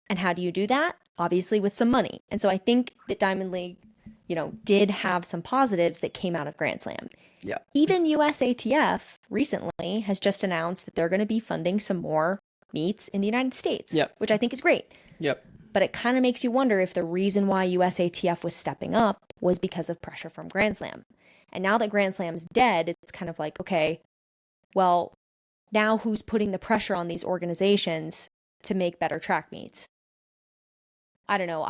And how do you do that? Obviously with some money. And so I think that Diamond League, did have some positives that came out of Grand Slam. Yeah. Even USATF recently has just announced that they're going to be funding some more meets in the United States, which I think is great. Yep. But it kind of makes you wonder if the reason why USATF was stepping up was because of pressure from Grand Slam. And now that Grand Slam's dead, it's kind of like, okay, well, now who's putting the pressure on these organizations to make better track meets? I don't know.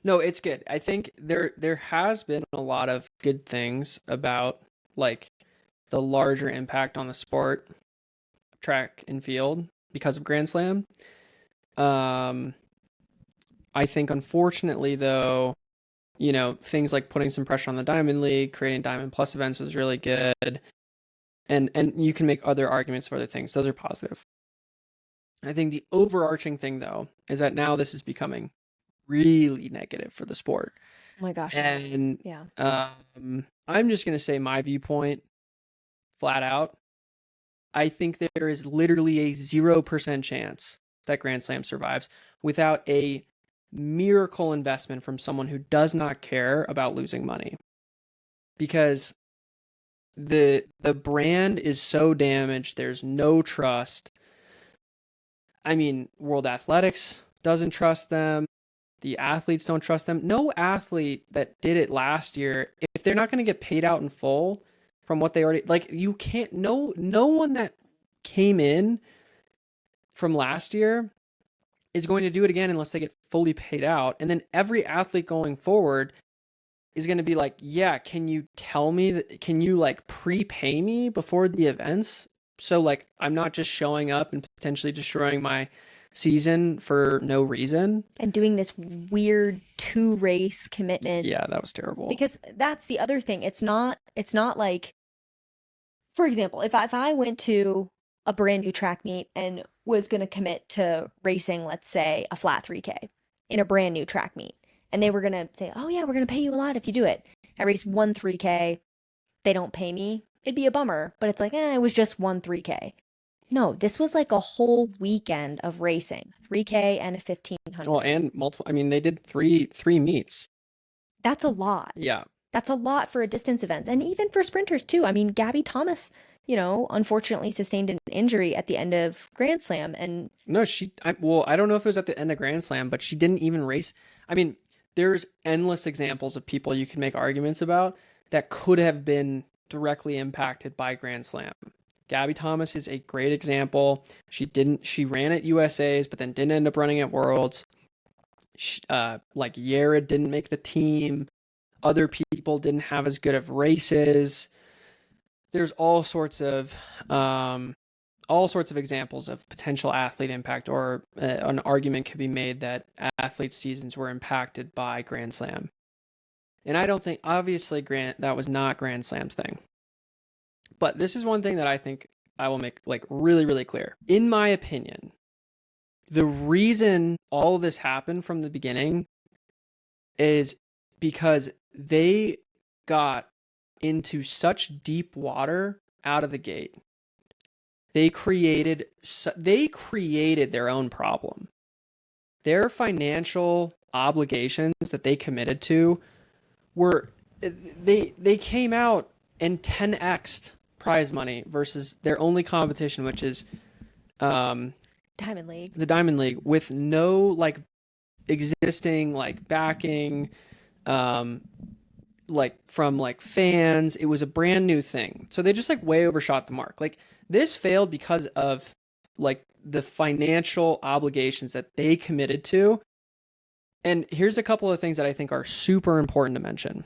No, it's good. I think there has been a lot of good things about like the larger impact on the sport, track and field because of Grand Slam. I think unfortunately though, things like putting some pressure on the Diamond League, creating Diamond Plus events was really good. And you can make other arguments for other things. Those are positive. I think the overarching thing though is that now this is becoming really negative for the sport. Oh my gosh. And yeah. I'm just going to say my viewpoint flat out. I think there is literally a 0% chance that Grand Slam survives without a miracle investment from someone who does not care about losing money. Because the brand is so damaged, there's no trust. I mean, World Athletics doesn't trust them. The athletes don't trust them. No athlete that did it last year, if they're not going to get paid out in full from what they already, like, you can't, no one that came in from last year is going to do it again unless they get fully paid out. And then every athlete going forward is going to be like, yeah, can you tell me that, can you like prepay me before the events? So like, I'm not just showing up and potentially destroying my season for no reason. And doing this weird 2-race commitment. Yeah, that was terrible. Because that's the other thing. It's not like, for example, if I went to a brand new track meet and was going to commit to racing, let's say, a flat 3K in a brand new track meet, and they were going to say, oh yeah, we're going to pay you a lot if you do it. I race 1 3K, they don't pay me. It'd be a bummer, but it's like, it was just 1 3K. No, this was like a whole weekend of racing, 3K and a 1500. Well, and multiple. I mean, they did three meets. That's a lot. Yeah, that's a lot for a distance events, and even for sprinters too. I mean, Gabby Thomas, unfortunately sustained an injury at the end of Grand Slam, and no, I don't know if it was at the end of Grand Slam, but she didn't even race. I mean, there's endless examples of people you can make arguments about that could have been directly impacted by Grand Slam. Gabby Thomas is a great example. She ran at USA's, but then didn't end up running at Worlds. Like Yara didn't make the team. Other people didn't have as good of races. There's all sorts of examples of potential athlete impact, or an argument could be made that athletes' seasons were impacted by Grand Slam. And I don't think, obviously, that was not Grand Slam's thing. But this is one thing that I think I will make like really, really clear. In my opinion, the reason all of this happened from the beginning is because they got into such deep water out of the gate. They created their own problem. Their financial obligations that they committed to they came out and 10x'd prize money versus their only competition, which is Diamond League. The Diamond League, with no like existing like backing like from like fans. It was a brand new thing. So they just like way overshot the mark. Like this failed because of like the financial obligations that they committed to. And here's a couple of things that I think are super important to mention.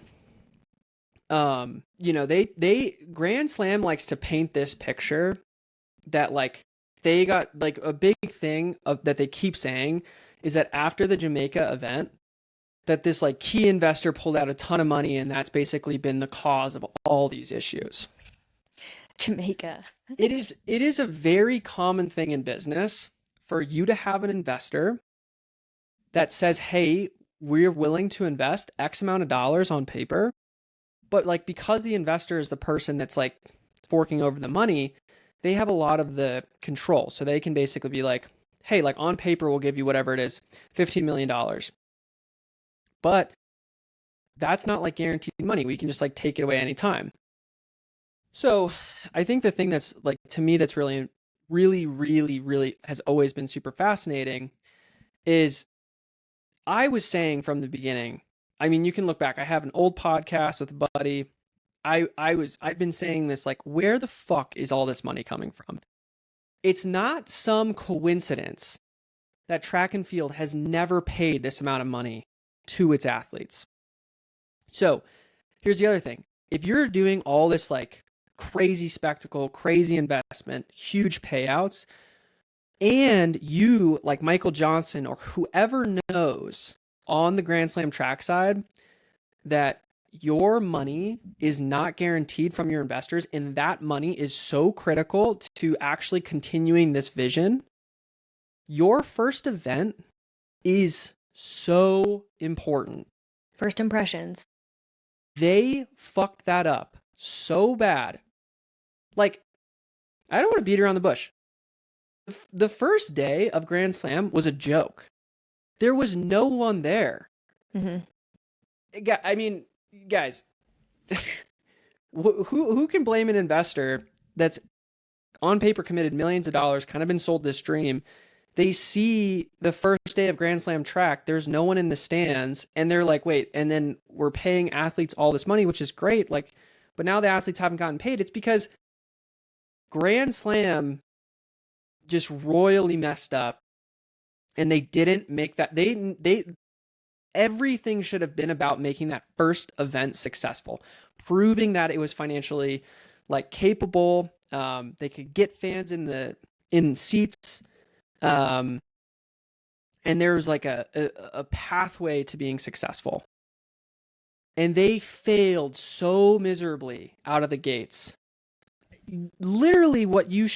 They Grand Slam likes to paint this picture that like they got like a big thing of that they keep saying is that after the Jamaica event, that this like key investor pulled out a ton of money, and that's basically been the cause of all these issues. Jamaica. It is a very common thing in business for you to have an investor that says, "Hey, we're willing to invest X amount of dollars on paper," but like because the investor is the person that's like forking over the money, they have a lot of the control. So they can basically be like, "Hey, like on paper we'll give you whatever it is, $15 million." But that's not like guaranteed money. We can just like take it away anytime. So I think the thing that's like to me that's really, really, really, really has always been super fascinating is I was saying from the beginning, I mean, you can look back. I have an old podcast with a buddy. I've been saying this like, where the fuck is all this money coming from? It's not some coincidence that track and field has never paid this amount of money to its athletes. So here's the other thing. If you're doing all this like crazy spectacle, crazy investment, huge payouts, and you, like Michael Johnson or whoever knows on the Grand Slam track side that your money is not guaranteed from your investors, and that money is so critical to actually continuing this vision, your first event is so important. First impressions. They fucked that up so bad. Like, I don't want to beat around the bush. The first day of Grand Slam was a joke. There was no one there. Mm-hmm. I mean, guys, who can blame an investor that's on paper committed millions of dollars, kind of been sold this dream? They see the first day of Grand Slam track, there's no one in the stands, and they're like, wait, and then we're paying athletes all this money, which is great, like, but now the athletes haven't gotten paid. It's because Grand Slam just royally messed up, and they didn't make that. They everything should have been about making that first event successful, proving that it was financially like capable. They could get fans in seats. And there was like a pathway to being successful, and they failed so miserably out of the gates. Literally what they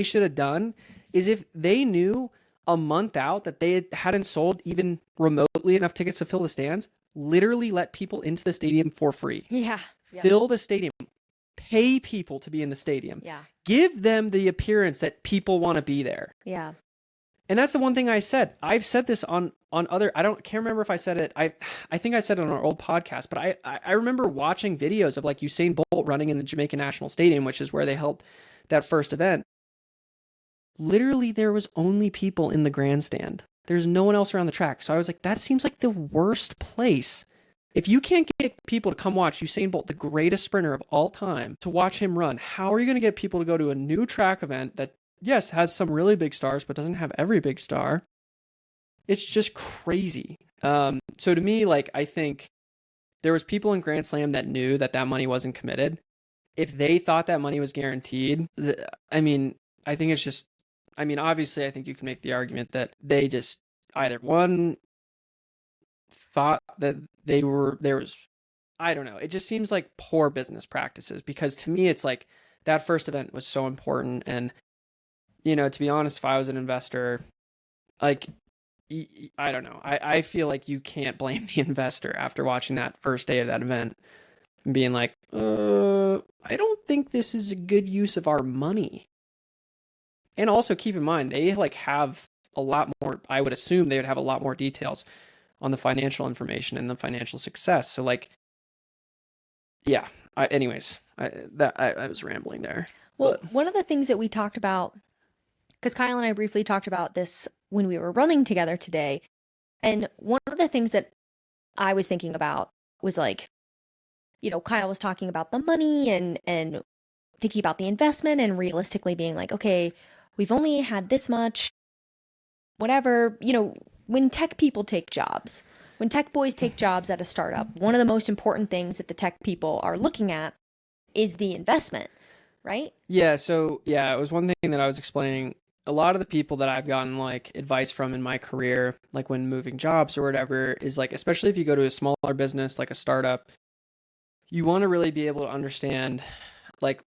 should have done is if they knew a month out that they hadn't sold even remotely enough tickets to fill the stands, literally let people into the stadium for free. Yeah. Fill the stadium. Pay people to be in the stadium. Yeah. Give them the appearance that people want to be there. Yeah. And that's the one thing I said. I've said this on other, can't remember if I said it. I think I said it on our old podcast, but I remember watching videos of like Usain Bolt running in the Jamaica National Stadium, which is where they held that first event. Literally, there was only people in the grandstand. There's no one else around the track. So I was like, that seems like the worst place. If you can't get people to come watch Usain Bolt, the greatest sprinter of all time, to watch him run, how are you going to get people to go to a new track event that, yes, has some really big stars, but doesn't have every big star? It's just crazy. So to me, like, I think there was people in Grand Slam that knew that money wasn't committed. If they thought that money was guaranteed, I mean, I think it's just, I mean, obviously, I think you can make the argument that they just either one thought that there was, I don't know. It just seems like poor business practices, because to me, it's like that first event was so important. And, you know, to be honest, if I was an investor, like, I don't know. I feel like you can't blame the investor after watching that first day of that event and being like, I don't think this is a good use of our money. And also keep in mind, they like have a lot more, I would assume they would have a lot more details on the financial information and the financial success. So like, yeah, I was rambling there. Well, one of the things that we talked about, because Kyle and I briefly talked about this when we were running together today, and one of the things that I was thinking about was like, you know, Kyle was talking about the money and thinking about the investment and realistically being like, okay, we've only had this much, whatever, you know, when tech people take jobs, when tech boys take jobs at a startup, one of the most important things that the tech people are looking at is the investment. right? Yeah, so yeah, it was one thing that I was explaining. A lot of the people that I've gotten like advice from in my career, like when moving jobs or whatever, is like, especially if you go to a smaller business like a startup, you want to really be able to understand like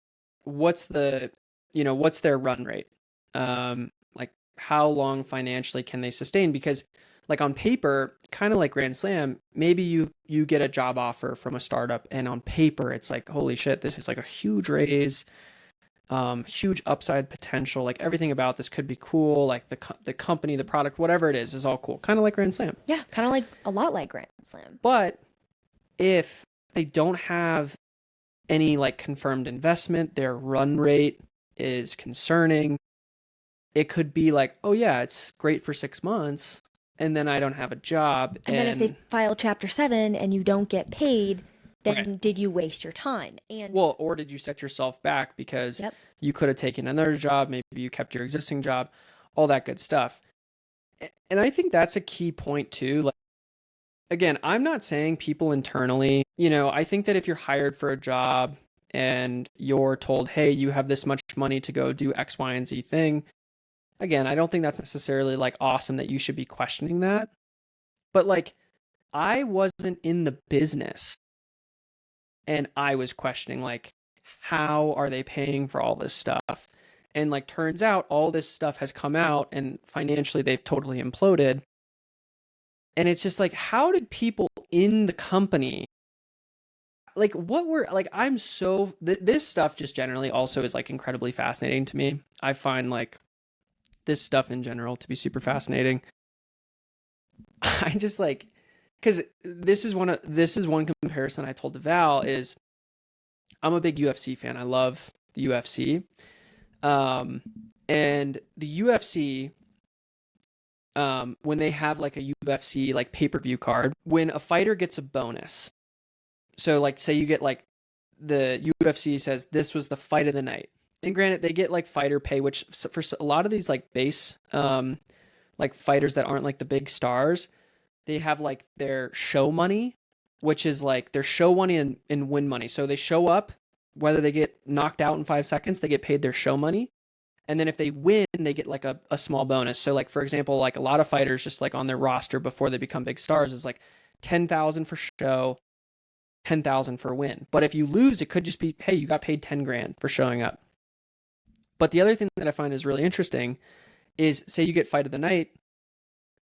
what's the, what's their run rate? Like how long financially can they sustain? Because like on paper, kind of like Grand Slam, maybe you get a job offer from a startup and on paper it's like, holy shit, this is like a huge raise, huge upside potential. Like everything about this could be cool. Like the company, the product, whatever it is all cool. Kind of like Grand Slam. Yeah, kind of like a lot like Grand Slam. But if they don't have any like confirmed investment, their run rate is concerning. It could be like, oh yeah, it's great for 6 months, and then I don't have a job. And then if they file Chapter 7 and you don't get paid, then right. Did you waste your time? And well, or did you set yourself back because yep. you could have taken another job, maybe you kept your existing job, all that good stuff. And I think that's a key point too. Like, again, I'm not saying people internally, I think that if you're hired for a job and you're told, hey, you have this much money to go do X, Y, and Z thing, again, I don't think that's necessarily like awesome that you should be questioning that. But like, I wasn't in the business and I was questioning like, how are they paying for all this stuff? And like, turns out all this stuff has come out and financially they've totally imploded. And it's just like, how did people in the company, like what were, like, I'm so, this stuff just generally also is like incredibly fascinating to me. I find like this stuff in general to be super fascinating. I just like, because this is one comparison I told Val is I'm a big UFC fan. I love the UFC. And the UFC, when they have like a UFC like pay-per-view card, when a fighter gets a bonus, so like say you get like the UFC says this was the fight of the night, and granted they get like fighter pay, which for a lot of these like base like fighters that aren't like the big stars, they have like their show money, which is like their show money and win money. So they show up, whether they get knocked out in 5 seconds, they get paid their show money. And then if they win, they get like a small bonus. So like, for example, like a lot of fighters just like on their roster before they become big stars is like 10,000 for show, 10,000 for a win. But if you lose, it could just be, hey, you got paid 10 grand for showing up. But the other thing that I find is really interesting is say you get fight of the night,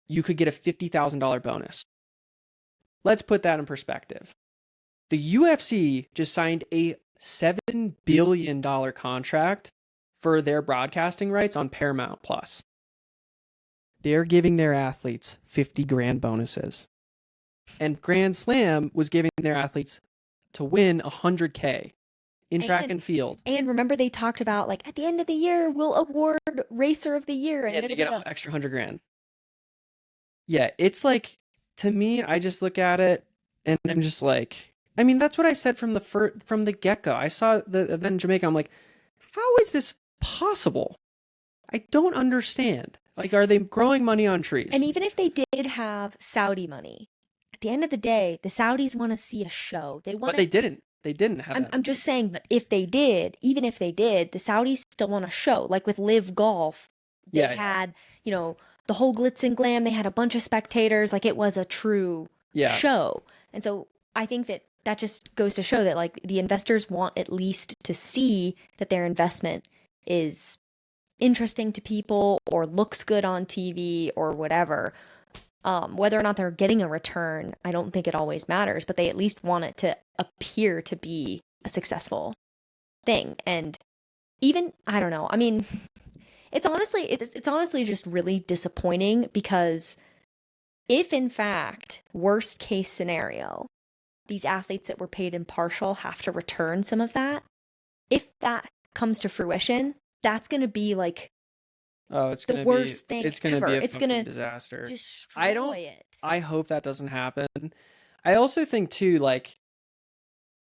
you could get a $50,000 bonus. Let's put that in perspective. The UFC just signed a $7 billion contract for their broadcasting rights on Paramount Plus. They're giving their athletes 50 grand bonuses. And Grand Slam was giving their athletes to win 100K in track and field. And remember they talked about like at the end of the year, we'll award Racer of the Year. And yeah, they get an extra 100 grand. Yeah, it's like, to me, I just look at it and I'm just like, I mean, that's what I said from the get-go. I saw the event in Jamaica. I'm like, how is this possible? I don't understand. Like, are they growing money on trees? And even if they did have Saudi money, at the end of the day, the Saudis want to see a show. But they didn't. They didn't have that. I'm just saying, but if they did, even if they did, the Saudis still want a show. Like with Live Golf, they had, the whole glitz and glam. They had a bunch of spectators. Like it was a true show. And so I think that just goes to show that like the investors want at least to see that their investment is interesting to people or looks good on TV or whatever. Whether or not they're getting a return, I don't think it always matters, but they at least want it to appear to be a successful thing. And even, I don't know, I mean, it's honestly just really disappointing because if in fact, worst case scenario, these athletes that were paid in partial have to return some of that, if that comes to fruition, that's going to be like it's the worst thing it's gonna ever. be a it's going to disaster. Destroy it. I hope that doesn't happen. I also think too, like,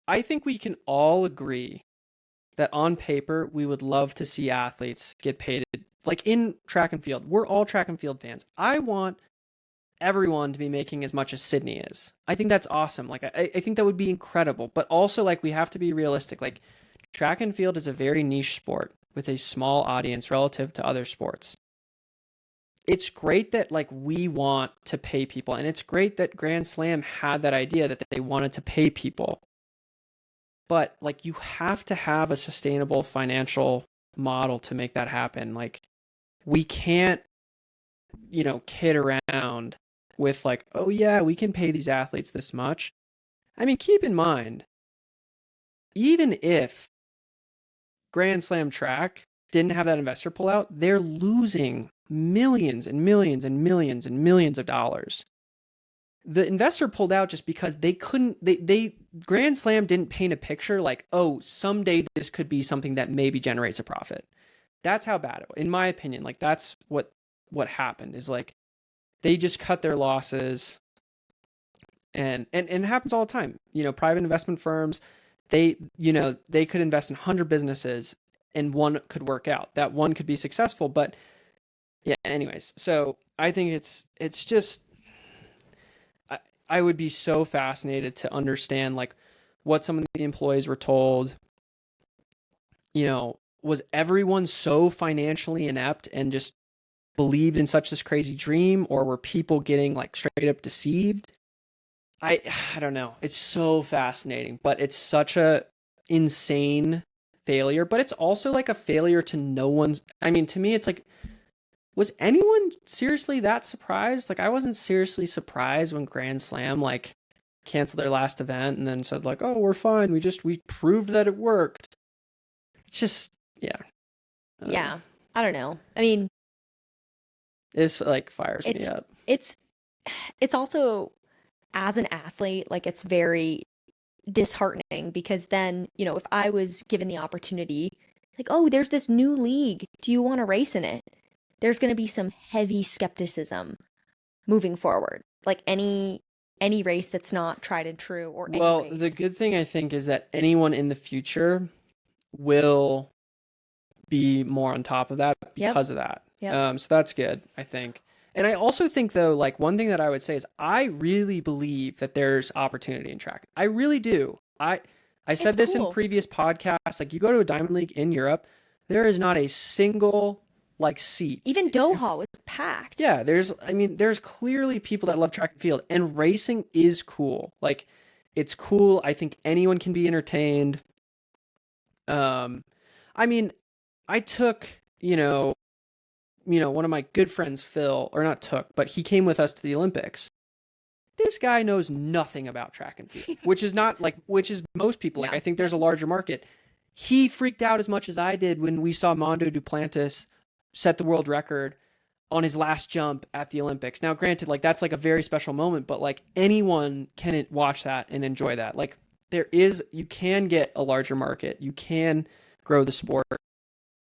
I think we can all agree that on paper, we would love to see athletes get paid. Like in track and field, we're all track and field fans. I want everyone to be making as much as Sydney is. I think that's awesome. Like, I think that would be incredible. But also, like, we have to be realistic. Like, track and field is a very niche sport with a small audience relative to other sports. It's great that like we want to pay people, and it's great that Grand Slam had that idea that they wanted to pay people. But like you have to have a sustainable financial model to make that happen. Like we can't, kid around with like, oh yeah, we can pay these athletes this much. I mean, keep in mind, even if Grand Slam Track didn't have that investor pullout, they're losing millions and millions and millions and millions of dollars. The investor pulled out just because they couldn't, they Grand Slam didn't paint a picture like, oh, someday this could be something that maybe generates a profit. That's how bad it was, in my opinion. Like that's what happened is like they just cut their losses, and it happens all the time. Private investment firms, they could invest in 100 businesses and one could work out. That one could be successful, but yeah, anyways. So I think it's just, I would be so fascinated to understand like what some of the employees were told. Was everyone so financially inept and just believed in such this crazy dream, or were people getting like straight up deceived? I don't know. It's so fascinating, but it's such a insane failure, but it's also like a failure to no one's. I mean, to me, it's like, was anyone seriously that surprised? Like, I wasn't seriously surprised when Grand Slam like canceled their last event and then said like, oh, we're fine. We proved that it worked. It's just, yeah. I don't know. I mean, this like fires me up. It's also, as an athlete, like it's very disheartening because then, if I was given the opportunity, like, oh, there's this new league, do you want to race in it? There's going to be some heavy skepticism moving forward. Like any race that's not tried and true, or any Well, race. the good thing I think is that anyone in the future will be more on top of that because of that. So that's good, I think. And I also think, though, like one thing that I would say is I really believe that there's opportunity in track. I really do. I said this in previous podcasts. Like you go to a Diamond League in Europe, there is not a single like seat. Even Doha was packed. Yeah, there's clearly people that love track and field, and racing is cool. Like it's cool. I think anyone can be entertained. I mean, I took, one of my good friends, Phil, or not took, but he came with us to the Olympics. This guy knows nothing about track and field, which is most people. Like, I think there's a larger market. He freaked out as much as I did when we saw Mondo Duplantis set the world record on his last jump at the Olympics. Now, granted, like that's like a very special moment, but like anyone can watch that and enjoy that. Like you can get a larger market. You can grow the sport.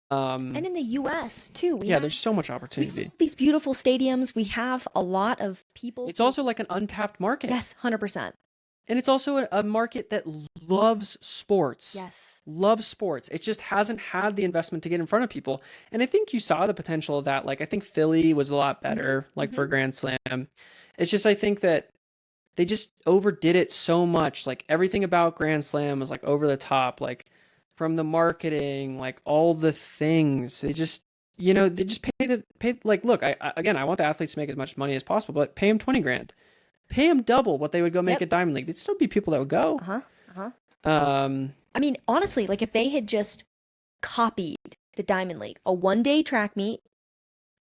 And in the US too. There's so much opportunity. We have these beautiful stadiums. We have a lot of people. It's also like an untapped market. Yes, 100%. And it's also a market that loves sports. Yes. Loves sports. It just hasn't had the investment to get in front of people. And I think you saw the potential of that. Like, I think Philly was a lot better, for Grand Slam. It's just, I think that they just overdid it so much. Like, everything about Grand Slam was, like, over the top. Like, from the marketing, like, all the things. They just, they just pay, like, look, I want the athletes to make as much money as possible, but pay them 20 grand. Pay them double what they would go make at Diamond League. There'd still be people that would go. I mean, honestly, like if they had just copied the Diamond League, a one-day track meet,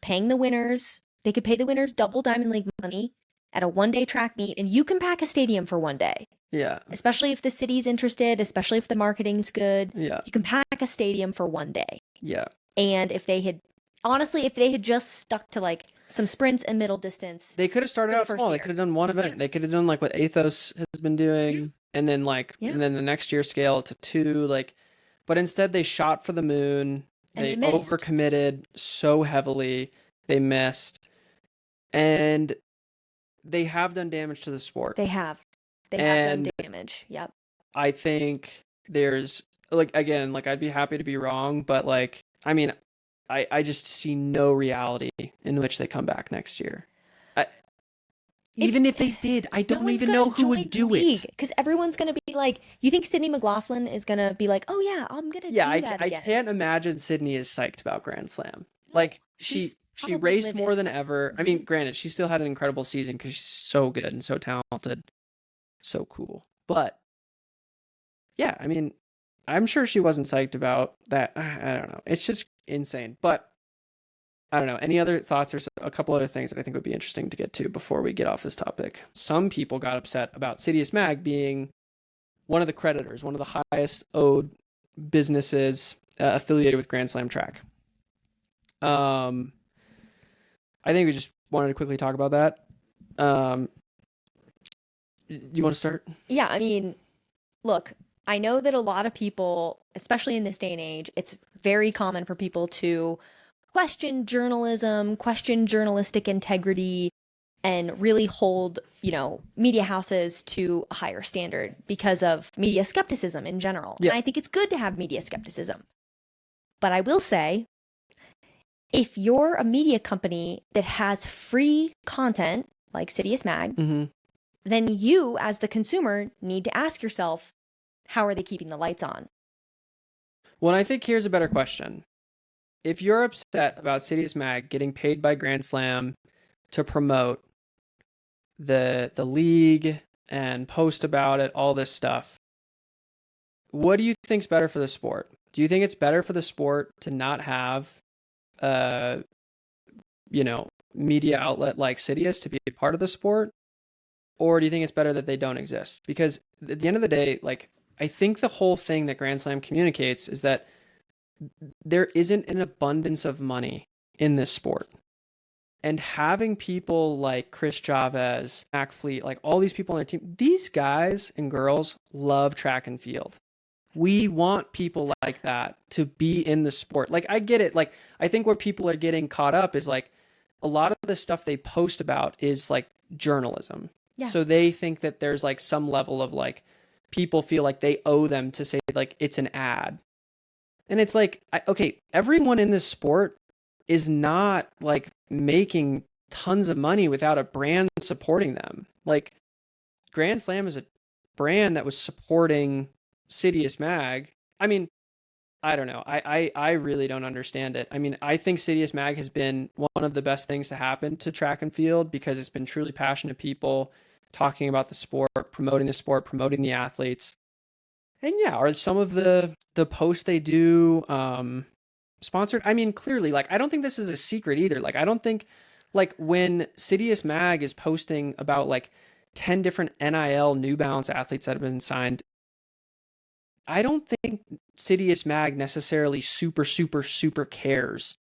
paying the winners, they could pay the winners double Diamond League money at a one-day track meet, and you can pack a stadium for one day. Yeah. Especially if the city's interested, especially if the marketing's good. Yeah. You can pack a stadium for one day. Yeah. And if they had just stuck to like some sprints and middle distance. They could have started out small. They could have done one event. They could have done like what Athos has been doing, and then and then the next year scale it to 2. Like, but instead they shot for the moon. They overcommitted so heavily. They missed, and they have done damage to the sport. They have done damage. Yep. I think there's again, I'd be happy to be wrong, but I mean, I just see no reality in which they come back next year. even if they did, I don't even know who would do it. Because everyone's going to be like, you think Sydney McLaughlin is going to be like, oh yeah, I'm going to do that I again. can't imagine Sydney is psyched about Grand Slam. Like she raced more than ever. I mean, granted, she still had an incredible season because she's so good and so talented, so cool. But yeah, I mean, I'm sure she wasn't psyched about that. I don't know. It's just insane. But I don't know. Any other thoughts? There's a couple other things that I think would be interesting to get to before we get off this topic. Some people got upset about Sidious Mag being one of the creditors, one of the highest owed businesses affiliated with Gand Slam Track. I think we just wanted to quickly talk about that. You want to start? Yeah, I mean, look, I know that a lot of people, especially in this day and age, it's very common for people to question journalism, question journalistic integrity, and really hold, media houses to a higher standard because of media skepticism in general. Yeah. And I think it's good to have media skepticism. But I will say, if you're a media company that has free content like Sidious Mag, then you, as the consumer, need to ask yourself, how are they keeping the lights on? Well, I think here's a better question. If you're upset about Sidious Mag getting paid by Grand Slam to promote the league and post about it, all this stuff, what do you think's better for the sport? Do you think it's better for the sport to not have media outlet like Sidious to be a part of the sport? Or do you think it's better that they don't exist? Because at the end of the day, like, I think the whole thing that Grand Slam communicates is that there isn't an abundance of money in this sport. And having people like Chris Chavez, Mac Fleet, like all these people on their team, these guys and girls love track and field. We want people like that to be in the sport. Like, I get it. Like, I think where people are getting caught up is like a lot of the stuff they post about is like journalism. Yeah. So they think that there's like some level of like people feel like they owe them to say like it's an ad. And it's like, okay, everyone in this sport is not like making tons of money without a brand supporting them. Like, Grand Slam is a brand that was supporting Sidious Mag. I mean, I don't know. I really don't understand it. I mean, I think Sidious Mag has been one of the best things to happen to track and field because it's been truly passionate people talking about the sport, promoting the athletes. And yeah, are some of the posts they do sponsored? I mean, clearly, like, I don't think this is a secret either. Like, I don't think, like, when Sidious Mag is posting about like 10 different NIL New Balance athletes that have been signed, I don't think Sidious Mag necessarily super cares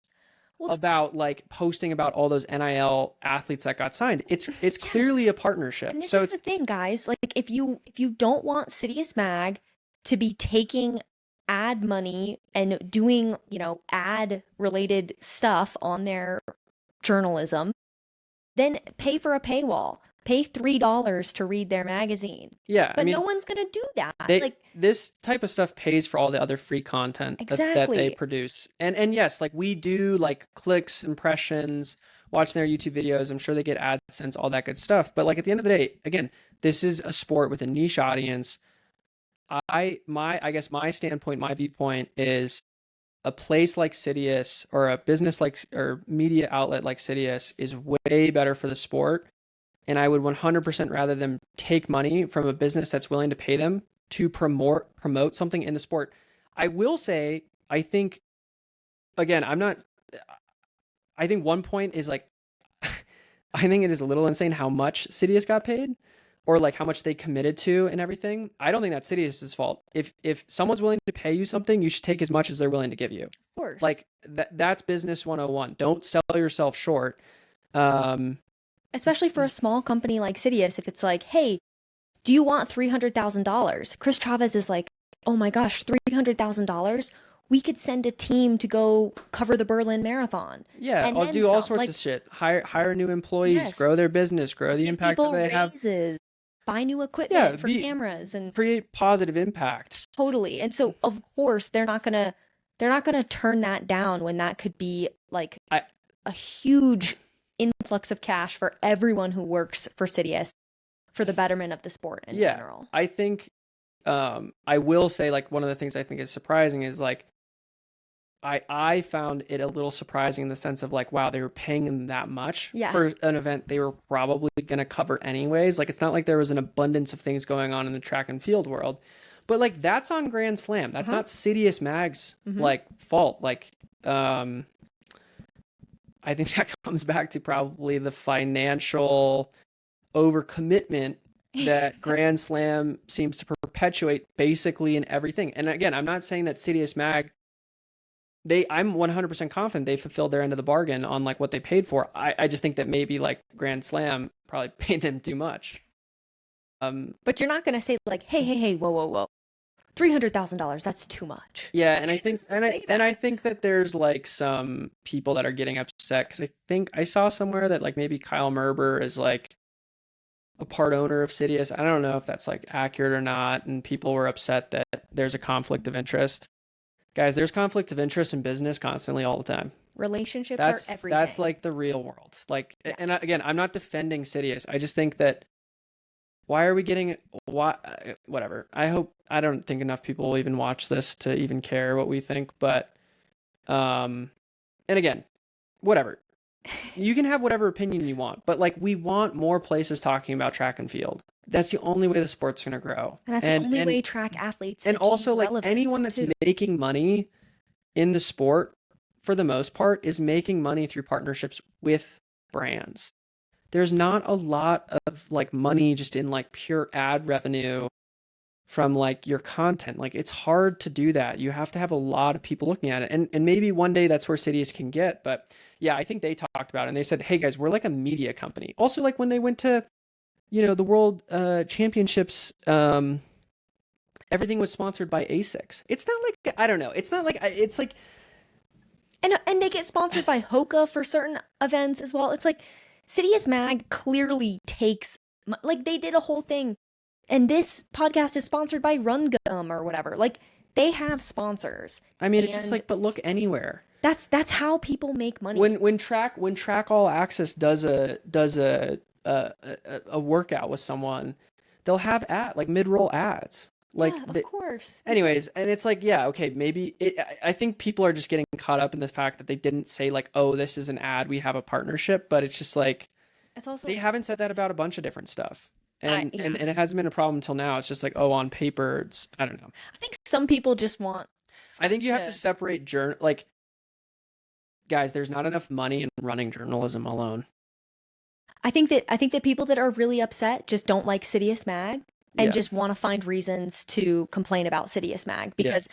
about like posting about all those NIL athletes that got signed. It's yes. Clearly a partnership. And this is the thing, guys. Like, if you don't want Sidious Mag to be taking ad money and doing, ad related stuff on their journalism, then pay for a paywall. Pay $3 to read their magazine. Yeah, but no one's gonna do that. This type of stuff pays for all the other free content that they produce. And yes, like, we do like clicks, impressions, watching their YouTube videos. I'm sure they get AdSense, all that good stuff. But like, at the end of the day, again, this is a sport with a niche audience. I guess my standpoint, my viewpoint is a place like Sidious or a business like or media outlet like Sidious is way better for the sport. And I would 100% rather them take money from a business that's willing to pay them to promote something in the sport. I will say, I think, again, I think one point is like, I think it is a little insane how much Sidious got paid or like how much they committed to and everything. I don't think that's Sidious's fault. If someone's willing to pay you something, you should take as much as they're willing to give you. Of course. Like that's business 101. Don't sell yourself short. Especially for a small company like Sidious, if it's like, hey, do you want $300,000? Chris Chavez is like, oh my gosh, $300,000? We could send a team to go cover the Berlin Marathon. Yeah, and I'll do all sorts of shit. Hire new employees, yes. Grow their business, grow the impact that they have. Buy new equipment for cameras and create positive impact. Totally. And so of course they're not gonna turn that down when that could be like a huge influx of cash for everyone who works for Sidious for the betterment of the sport in Yeah, general. I think I will say like one of the things I think is surprising is like I found it a little surprising in the sense of like, wow, they were paying them that much Yeah. for an event they were probably going to cover anyways. Like, it's not like there was an abundance of things going on in the track and field world, but like that's on Grand Slam. That's not Sidious Mag's like fault. Like, I think that comes back to probably the financial overcommitment that Grand Slam seems to perpetuate basically in everything. And again, I'm not saying that Sidious Mag I'm 100% confident they fulfilled their end of the bargain on like what they paid for. I just think that maybe like Grand Slam probably paid them too much. But you're not going to say like, hey, whoa. $300,000, that's too much. Yeah, and I think I think that there's like some people that are getting upset because I think I saw somewhere that like maybe Kyle Merber is like a part owner of Sidious. I don't know if that's like accurate or not, and people were upset that there's a conflict of interest. Guys, there's conflicts of interest in business constantly all the time. Relationships are everything. That's like the real world. Like, yeah. And again, I'm not defending Sidious. I just think that why are we getting whatever. I don't think enough people will even watch this to even care what we think, but and again, whatever. You can have whatever opinion you want, but like we want more places talking about track and field. That's the only way the sport's going to grow. And that's the only way track athletes and also like anyone that's making money in the sport for the most part is making money through partnerships with brands. There's not a lot of like money just in like pure ad revenue from like your content. Like it's hard to do that. You have to have a lot of people looking at it. And maybe one day that's where Sidious can get, but yeah, I think they talked about it and they said, "Hey guys, we're like a media company." Also like when they went to the World Championships, everything was sponsored by ASICS. It's not like, I don't know. It's not like, it's like. And they get sponsored by Hoka for certain events as well. It's like Sidious Mag clearly takes, like they did a whole thing. And this podcast is sponsored by Run Gum or whatever. Like they have sponsors. I mean, it's just like, but look anywhere. That's how people make money. When Track All Access does a workout with someone, they'll have like mid-roll ads. Like, yeah, of course. Anyways, and it's like, yeah, okay, maybe I think people are just getting caught up in the fact that they didn't say like, oh, this is an ad, we have a partnership, but it's just like, it's also they haven't said that about a bunch of different stuff. And it hasn't been a problem until now. It's just like, oh, on paper, I don't know. I think some people just want. I think you have to separate like, guys, there's not enough money in running journalism alone. I think that people that are really upset just don't like Sidious Mag and just want to find reasons to complain about Sidious Mag because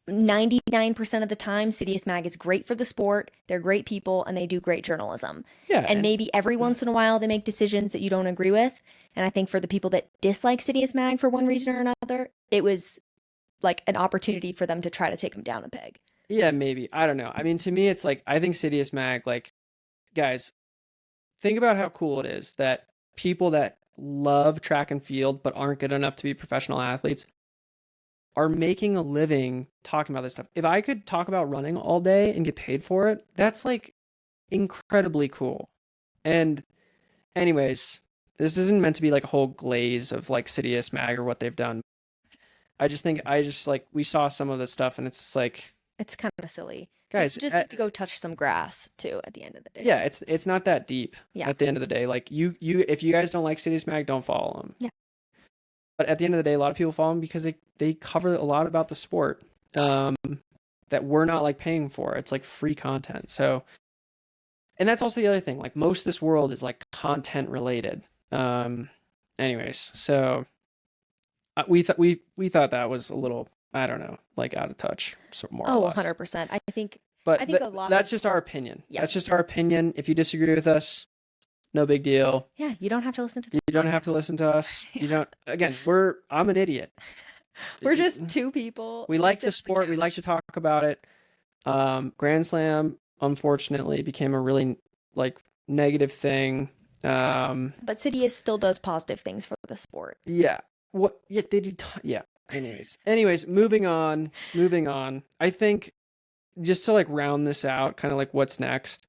99% of the time Sidious Mag is great for the sport, they're great people, and they do great journalism. Yeah, and maybe every once in a while they make decisions that you don't agree with. And I think for the people that dislike Sidious Mag for one reason or another, it was like an opportunity for them to try to take him down a peg. Yeah, maybe. I don't know. I mean, to me, it's like, I think Sidious Mag, like, guys, think about how cool it is that people that love track and field but aren't good enough to be professional athletes are making a living talking about this stuff. If I could talk about running all day and get paid for it, that's like incredibly cool. And anyways, this isn't meant to be like a whole glaze of like Sidious Mag or what they've done. I just like, we saw some of this stuff and it's just like, it's kind of silly. Guys, you just need to go touch some grass too at the end of the day. Yeah, it's not that deep at the end of the day. Like you if you guys don't like Sidious Mag, don't follow them. Yeah. But at the end of the day, a lot of people follow them because they cover a lot about the sport that we're not like paying for. It's like free content. So, and that's also the other thing. Like most of this world is like content related. Anyways, so we thought that was a little, I don't know, like out of touch. So more. Oh, 100%. I think a lot. That's just our opinion. Yeah. That's just our opinion. If you disagree with us, no big deal. Yeah, you don't have to listen to. You don't have to listen to us. Yeah. You don't. Again, I'm an idiot. We're just two people. We like the sport. We like to talk about it. Grand Slam, unfortunately, became a really like negative thing. But Sidious still does positive things for the sport. Yeah. What? Yeah, they do. Yeah. Anyways, moving on. I think just to like round this out, kind of like what's next.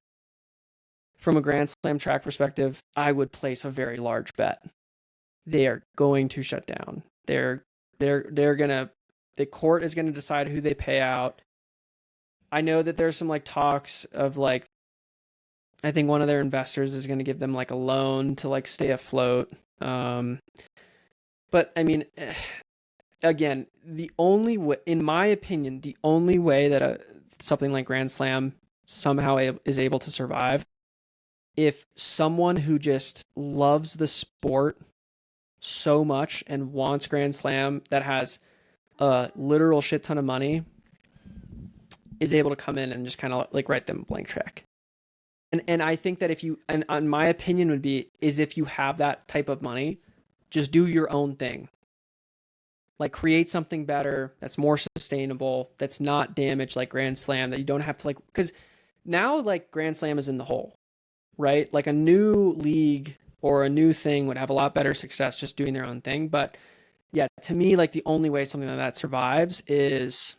from a Grand Slam track perspective, I would place a very large bet. They are going to shut down. They're gonna, the court is gonna decide who they pay out. I know that there's some like talks of like, I think one of their investors is gonna give them like a loan to like stay afloat. But I mean, again, the only way, in my opinion, the only way that something like Grand Slam somehow is able to survive, if someone who just loves the sport so much and wants Grand Slam, that has a literal shit ton of money, is able to come in and just kind of like write them a blank check. And I think that if you, and my opinion would be, is if you have that type of money, just do your own thing. Like create something better that's more sustainable, that's not damaged like Grand Slam, that you don't have to like, because now like Grand Slam is in the hole, right? Like a new league or a new thing would have a lot better success just doing their own thing. But yeah, to me, like the only way something like that survives is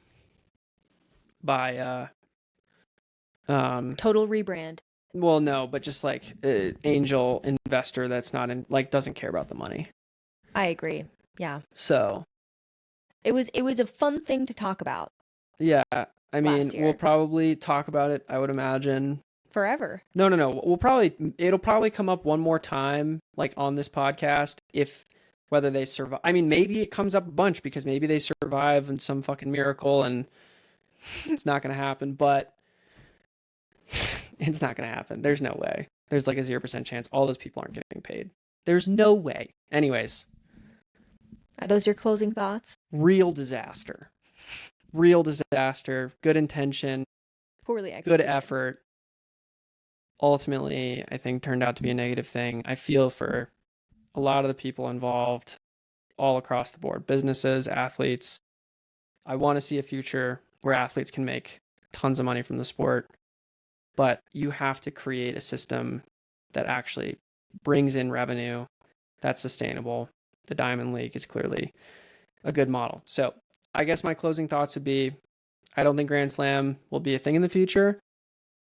by total rebrand. Well, no, but just like angel investor that's not in, like, doesn't care about the money. I agree. Yeah. So it was a fun thing to talk about. Yeah, I mean, we'll probably talk about it, I would imagine, forever. No. It'll probably come up one more time, like on this podcast, if whether they survive. I mean, maybe it comes up a bunch because maybe they survive in some fucking miracle and it's not going to happen, but it's not going to happen. There's no way. There's like a 0% chance all those people aren't getting paid. There's no way. Anyways. Are those your closing thoughts? Real disaster. Good intention. Poorly executed. Good effort. Ultimately, I think turned out to be a negative thing. I feel for a lot of the people involved all across the board. Businesses, athletes. I want to see a future where athletes can make tons of money from the sport. But you have to create a system that actually brings in revenue that's sustainable. The Diamond League is clearly a good model. So I guess my closing thoughts would be, I don't think Grand Slam will be a thing in the future,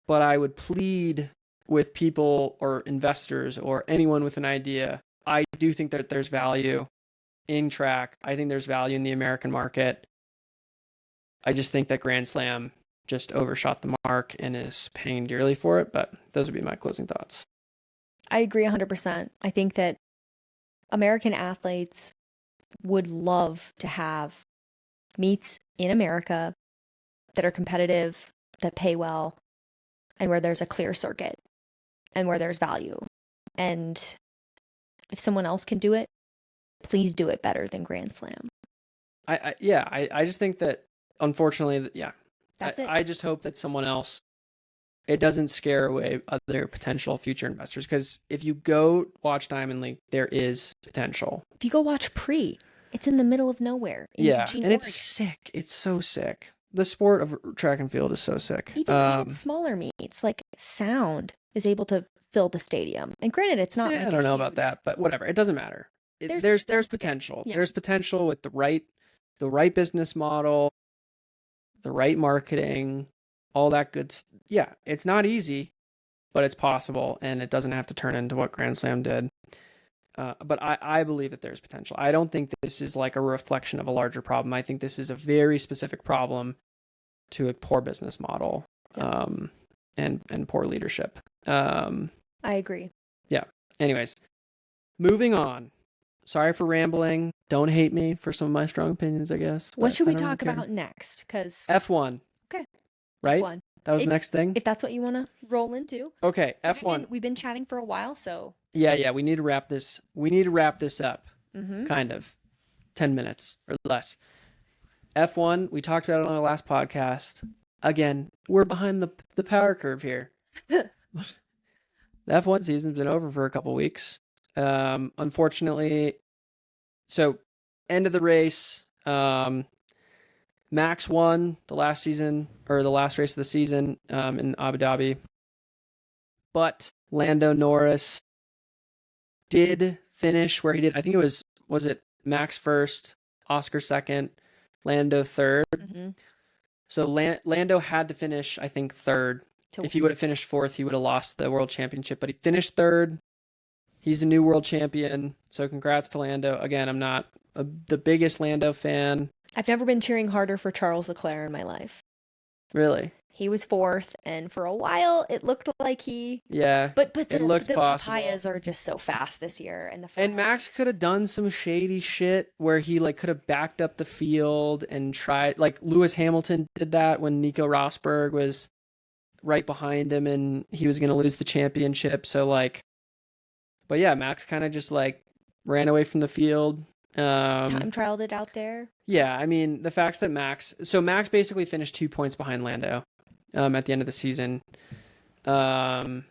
but I would plead with people or investors or anyone with an idea. I do think that there's value in track. I think there's value in the American market. I just think that Grand Slam just overshot the mark and is paying dearly for it. But those would be my closing thoughts. I agree 100%. I think that American athletes would love to have meets in America that are competitive, that pay well, and where there's a clear circuit and where there's value. And if someone else can do it, please do it better than Grand Slam. I just think that, unfortunately, that's it. I just hope that someone else, it doesn't scare away other potential future investors, because if you go watch Diamond League, there is potential. If you go watch Pre, it's in the middle of nowhere. Eugene, and Oregon. It's sick. It's so sick. The sport of track and field is so sick. Even smaller meets, like Sound, is able to fill the stadium. And granted, it's not. I don't know about that, but whatever. It doesn't matter. There's potential. Yeah. There's potential with the right business model, the right marketing, all that good. Yeah, it's not easy, but it's possible, and it doesn't have to turn into what Grand Slam did. But I believe that there's potential. I don't think this is like a reflection of a larger problem. I think this is a very specific problem to a poor business model, and poor leadership. I agree. Yeah. Anyways, moving on. Sorry for rambling. Don't hate me for some of my strong opinions, I guess. What should we talk about next? Because F1. Okay. Right? F1. That was the next thing? If that's what you want to roll into. Okay, F1. We've been chatting for a while, so. Yeah, we need to wrap this. We need to wrap this up. Mm-hmm. Kind of. 10 minutes or less. F1, we talked about it on our last podcast. Again, we're behind the power curve here. The F1 season's been over for a couple weeks. Unfortunately, so end of the race. Max won the last race of the season in Abu Dhabi. But Lando Norris did finish where he did. I think it was it Max first, Oscar second, Lando third. Mm-hmm. So Lando had to finish, I think, third if he would have finished fourth, he would have lost the world championship. But he finished third. He's a new world champion. So congrats to Lando. Again, I'm not the biggest Lando fan. I've never been cheering harder for Charles Leclerc in my life. Really? He was fourth, and for a while it looked like he. Yeah. But it looked the possible. papayas are just so fast this year, and Max could have done some shady shit where he like could have backed up the field and tried, like Lewis Hamilton did that when Nico Rosberg was right behind him and he was going to lose the championship. So like, but yeah, Max kind of just like ran away from the field. Time trialed it out there. Yeah, I mean the facts that Max basically finished 2 points behind Lando at the end of the season. And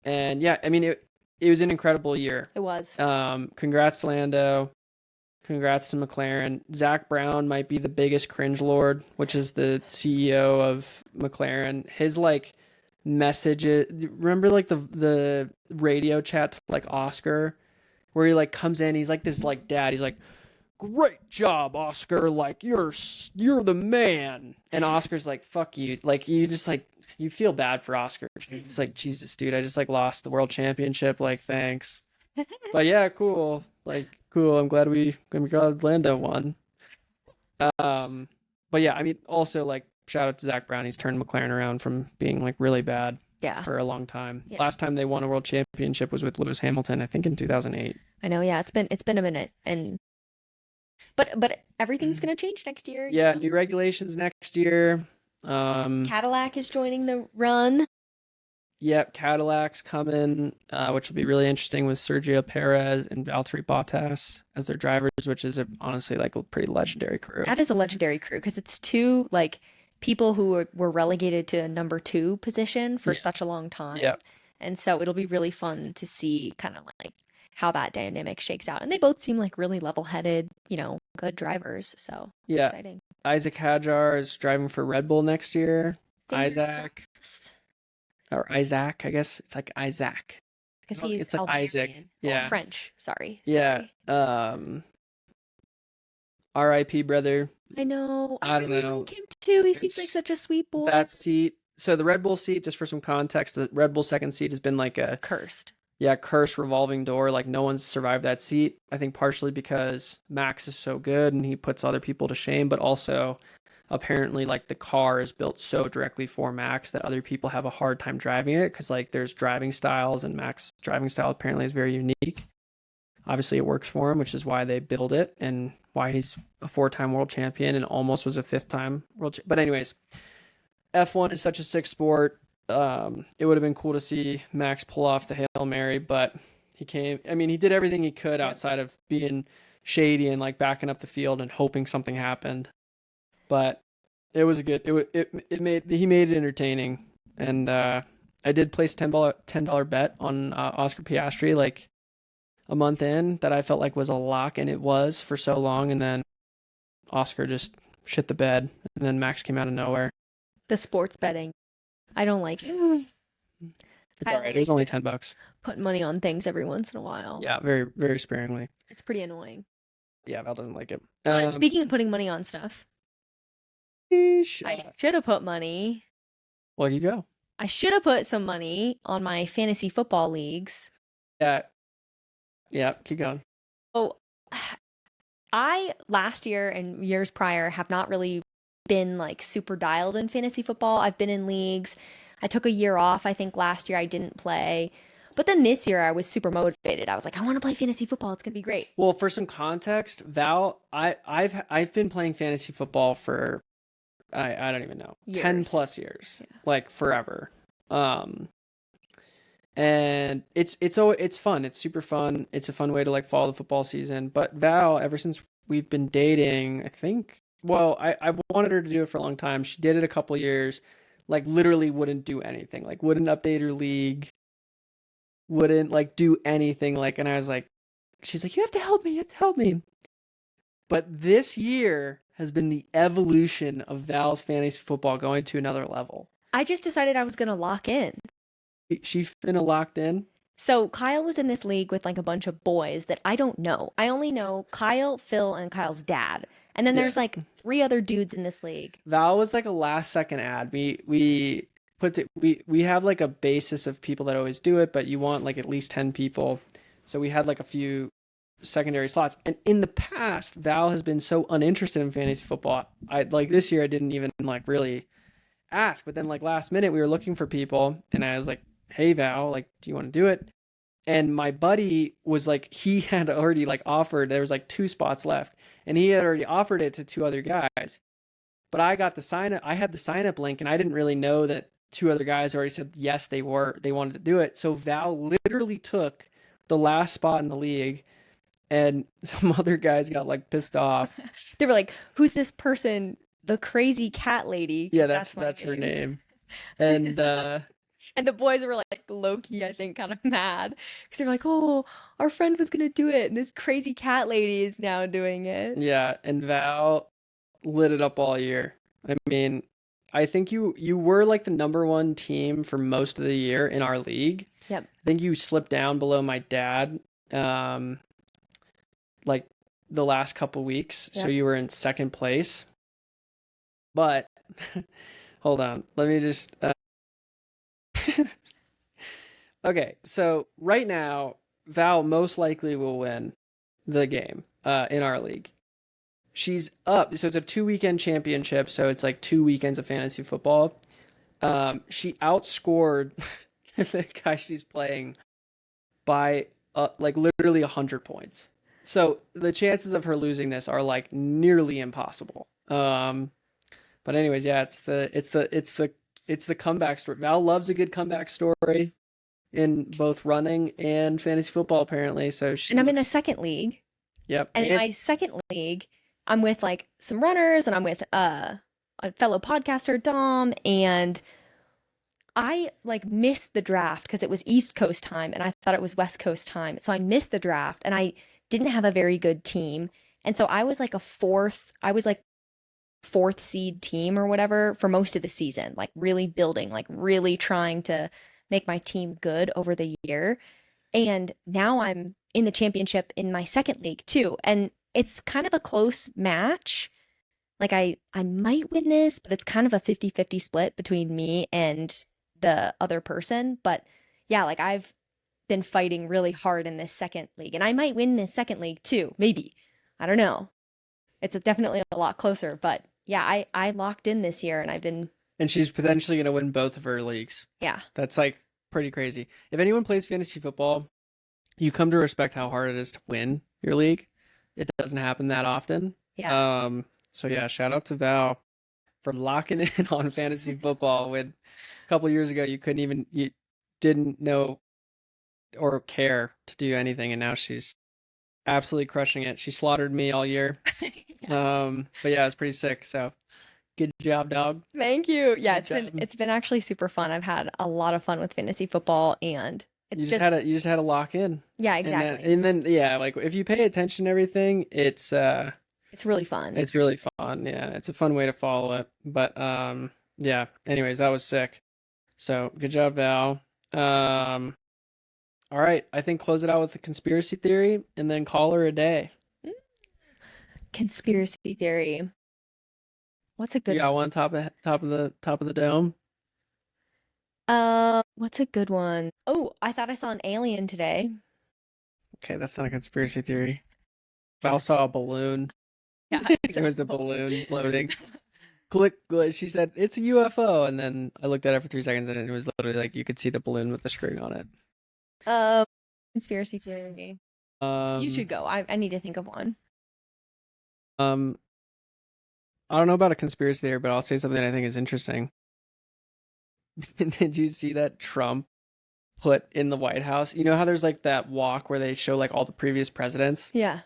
yeah, I mean it was an incredible year. It was. Congrats to Lando. Congrats to McLaren. Zach Brown might be the biggest cringe lord, which is the CEO of McLaren. His like messages, remember like the radio chat to like Oscar, where he like comes in, he's like this like dad, he's like, "Great job, Oscar, like you're the man." And Oscar's like, "Fuck you." Like you just like, you feel bad for Oscar. It's like, Jesus, dude, I just like lost the world championship, like thanks. But yeah, cool. Like cool. I'm glad Lando won. But yeah, I mean also like shout out to Zach Brown. He's turned McLaren around from being like really bad for a long time. Yeah. Last time they won a world championship was with Lewis Hamilton, I think in 2008. I know, yeah, it's been a minute, and but everything's gonna change next year. Yeah, new regulations next year. Cadillac is joining the run. Yep, Cadillac's coming, which will be really interesting with Sergio Perez and Valtteri Bottas as their drivers, which is honestly like a pretty legendary crew. That is a legendary crew because it's two like people who were relegated to a number 2 position for such a long time. Yeah. And so it'll be really fun to see kind of like how that dynamic shakes out. And they both seem like really level-headed, good drivers. So it's exciting. Isaac Hadjar is driving for Red Bull next year. Isaac, I guess it's like Isaac. Because he's it's like Isaac. Yeah. French. Sorry. Yeah. R.I.P. brother. I know. I don't know. Like him too. He seems like such a sweet boy. That seat. So the Red Bull seat, just for some context, the Red Bull second seat has been like a cursed. Yeah, cursed revolving door. Like no one's survived that seat. I think partially because Max is so good and he puts other people to shame, but also apparently like the car is built so directly for Max that other people have a hard time driving it because like there's driving styles and Max's driving style apparently is very unique. Obviously it works for him, which is why they build it and why he's a 4-time world champion and almost was a 5th-time world champion. But anyways, F1 is such a sick sport. It would have been cool to see Max pull off the Hail Mary, but he did everything he could outside of being shady and like backing up the field and hoping something happened. But it was he made it entertaining. And I did place $10 bet on Oscar Piastri like a month in that I felt like was a lock, and it was for so long, and then Oscar just shit the bed, and then Max came out of nowhere. The sports betting, I don't like it. It's all right. It was only $10. Put money on things every once in a while. Yeah, very, very sparingly. It's pretty annoying. Yeah, Val doesn't like it. Speaking of putting money on stuff, I should have put money. Where'd you go? I should have put some money on my fantasy football leagues. Yeah, keep going. Oh, I last year and years prior have not really been like super dialed in fantasy football. I've been in leagues. I took a year off. I think last year I didn't play. But then this year I was super motivated. I was like, I want to play fantasy football. It's going to be great. Well, for some context, Val, I've been playing fantasy football for I don't even know, years. 10 plus years. Yeah. Like forever. And it's fun. It's super fun. It's a fun way to like follow the football season. But Val, ever since we've been dating, I think, well, I wanted her to do it for a long time. She did it a couple years, like literally wouldn't do anything, like wouldn't update her league, wouldn't like do anything. Like, and I was like, she's like, you have to help me. But this year has been the evolution of Val's fantasy football going to another level. I just decided I was going to lock in. She's been locked in. So Kyle was in this league with like a bunch of boys that I don't know. I only know Kyle, Phil, and Kyle's dad. And then there's like 3 other dudes in this league. Val was like a last second ad. We we have like a basis of people that always do it, but you want like at least 10 people. So we had like a few secondary slots. And in the past, Val has been so uninterested in fantasy football. I like this year I didn't even like really ask, but then like last minute we were looking for people and I was like, "Hey Val, like do you want to do it?" And my buddy was like, he had already like offered, there was like 2 spots left and he had already offered it to 2 other guys. But I got the sign up, I had the sign up link and I didn't really know that 2 other guys already said yes, they wanted to do it. So Val literally took the last spot in the league and some other guys got like pissed off. They were like, "Who's this person? The crazy cat lady?" Yeah, 'Cause that's my that's her name. name. And And the boys were like low key, I think, kind of mad because they're like, "Oh, our friend was gonna do it, and this crazy cat lady is now doing it." yeah, and Val lit it up all year. I mean, I think you were like the number one team for most of the year in our league. Yep. I think you slipped down below my dad, like the last couple weeks, so Yep. you were in second place. But hold on, let me just. Okay, so right now, Val most likely will win the game in our league. She's up, so it's a 2 weekend championship, so it's like 2 weekends of fantasy football. She outscored the guy she's playing by like literally 100 points. So the chances of her losing this are like nearly impossible. But anyways, yeah, it's the comeback story. Val loves a good comeback story in both running and fantasy football, apparently. So she And I'm in the looks, second league, yep. and in my second league, I'm with like some runners, and I'm with a fellow podcaster, Dom, and I like missed the draft because it was East Coast time and I thought it was West Coast time. So I missed the draft and I didn't have a very good team. And so I was like fourth seed team or whatever for most of the season, like really building, like really trying to make my team good over the year. And now I'm in the championship in my second league too. And it's kind of a close match. Like I might win this, but it's kind of a 50-50 split between me and the other person. But yeah, like I've been fighting really hard in this second league, and I might win this second league too, maybe. I don't know. It's definitely a lot closer, but yeah, I locked in this year and I've been And she's potentially going to win both of her leagues. yeah. That's like pretty crazy. If anyone plays fantasy football, you come to respect how hard it is to win your league. It doesn't happen that often. Yeah. So yeah, shout out to Val for locking in on fantasy football when a couple years ago you didn't know or care to do anything, and now she's absolutely crushing it. She slaughtered me all year. But yeah, it's pretty sick. So good job, dog. Thank you. Yeah, Good job. it's been actually super fun. I've had a lot of fun with fantasy football and it's You just had to lock in. yeah, And exactly. then yeah, like if you pay attention to everything, It's really fun. it's really fun. Yeah, it's a fun way to follow it. But yeah. Anyways, that was sick. So good job, Val. All right, I think close it out with the conspiracy theory and then call her a day. Mm. Conspiracy theory. What's a You good got one top of the dome. what's a good one? Oh, I thought I saw an alien today. Okay, that's not a conspiracy theory. Val saw a balloon. Yeah, It was a balloon floating. Click. She said it's a UFO, and then I looked at it for 3 seconds, and it was literally like you could see the balloon with the string on it. Um, conspiracy theory. You should Um, go. I need to think of one. um, I don't know about a conspiracy theory, but I'll say something I think is interesting. Did you see that Trump put in the White House? You know how there's like that walk where they show like all the previous presidents? Yeah.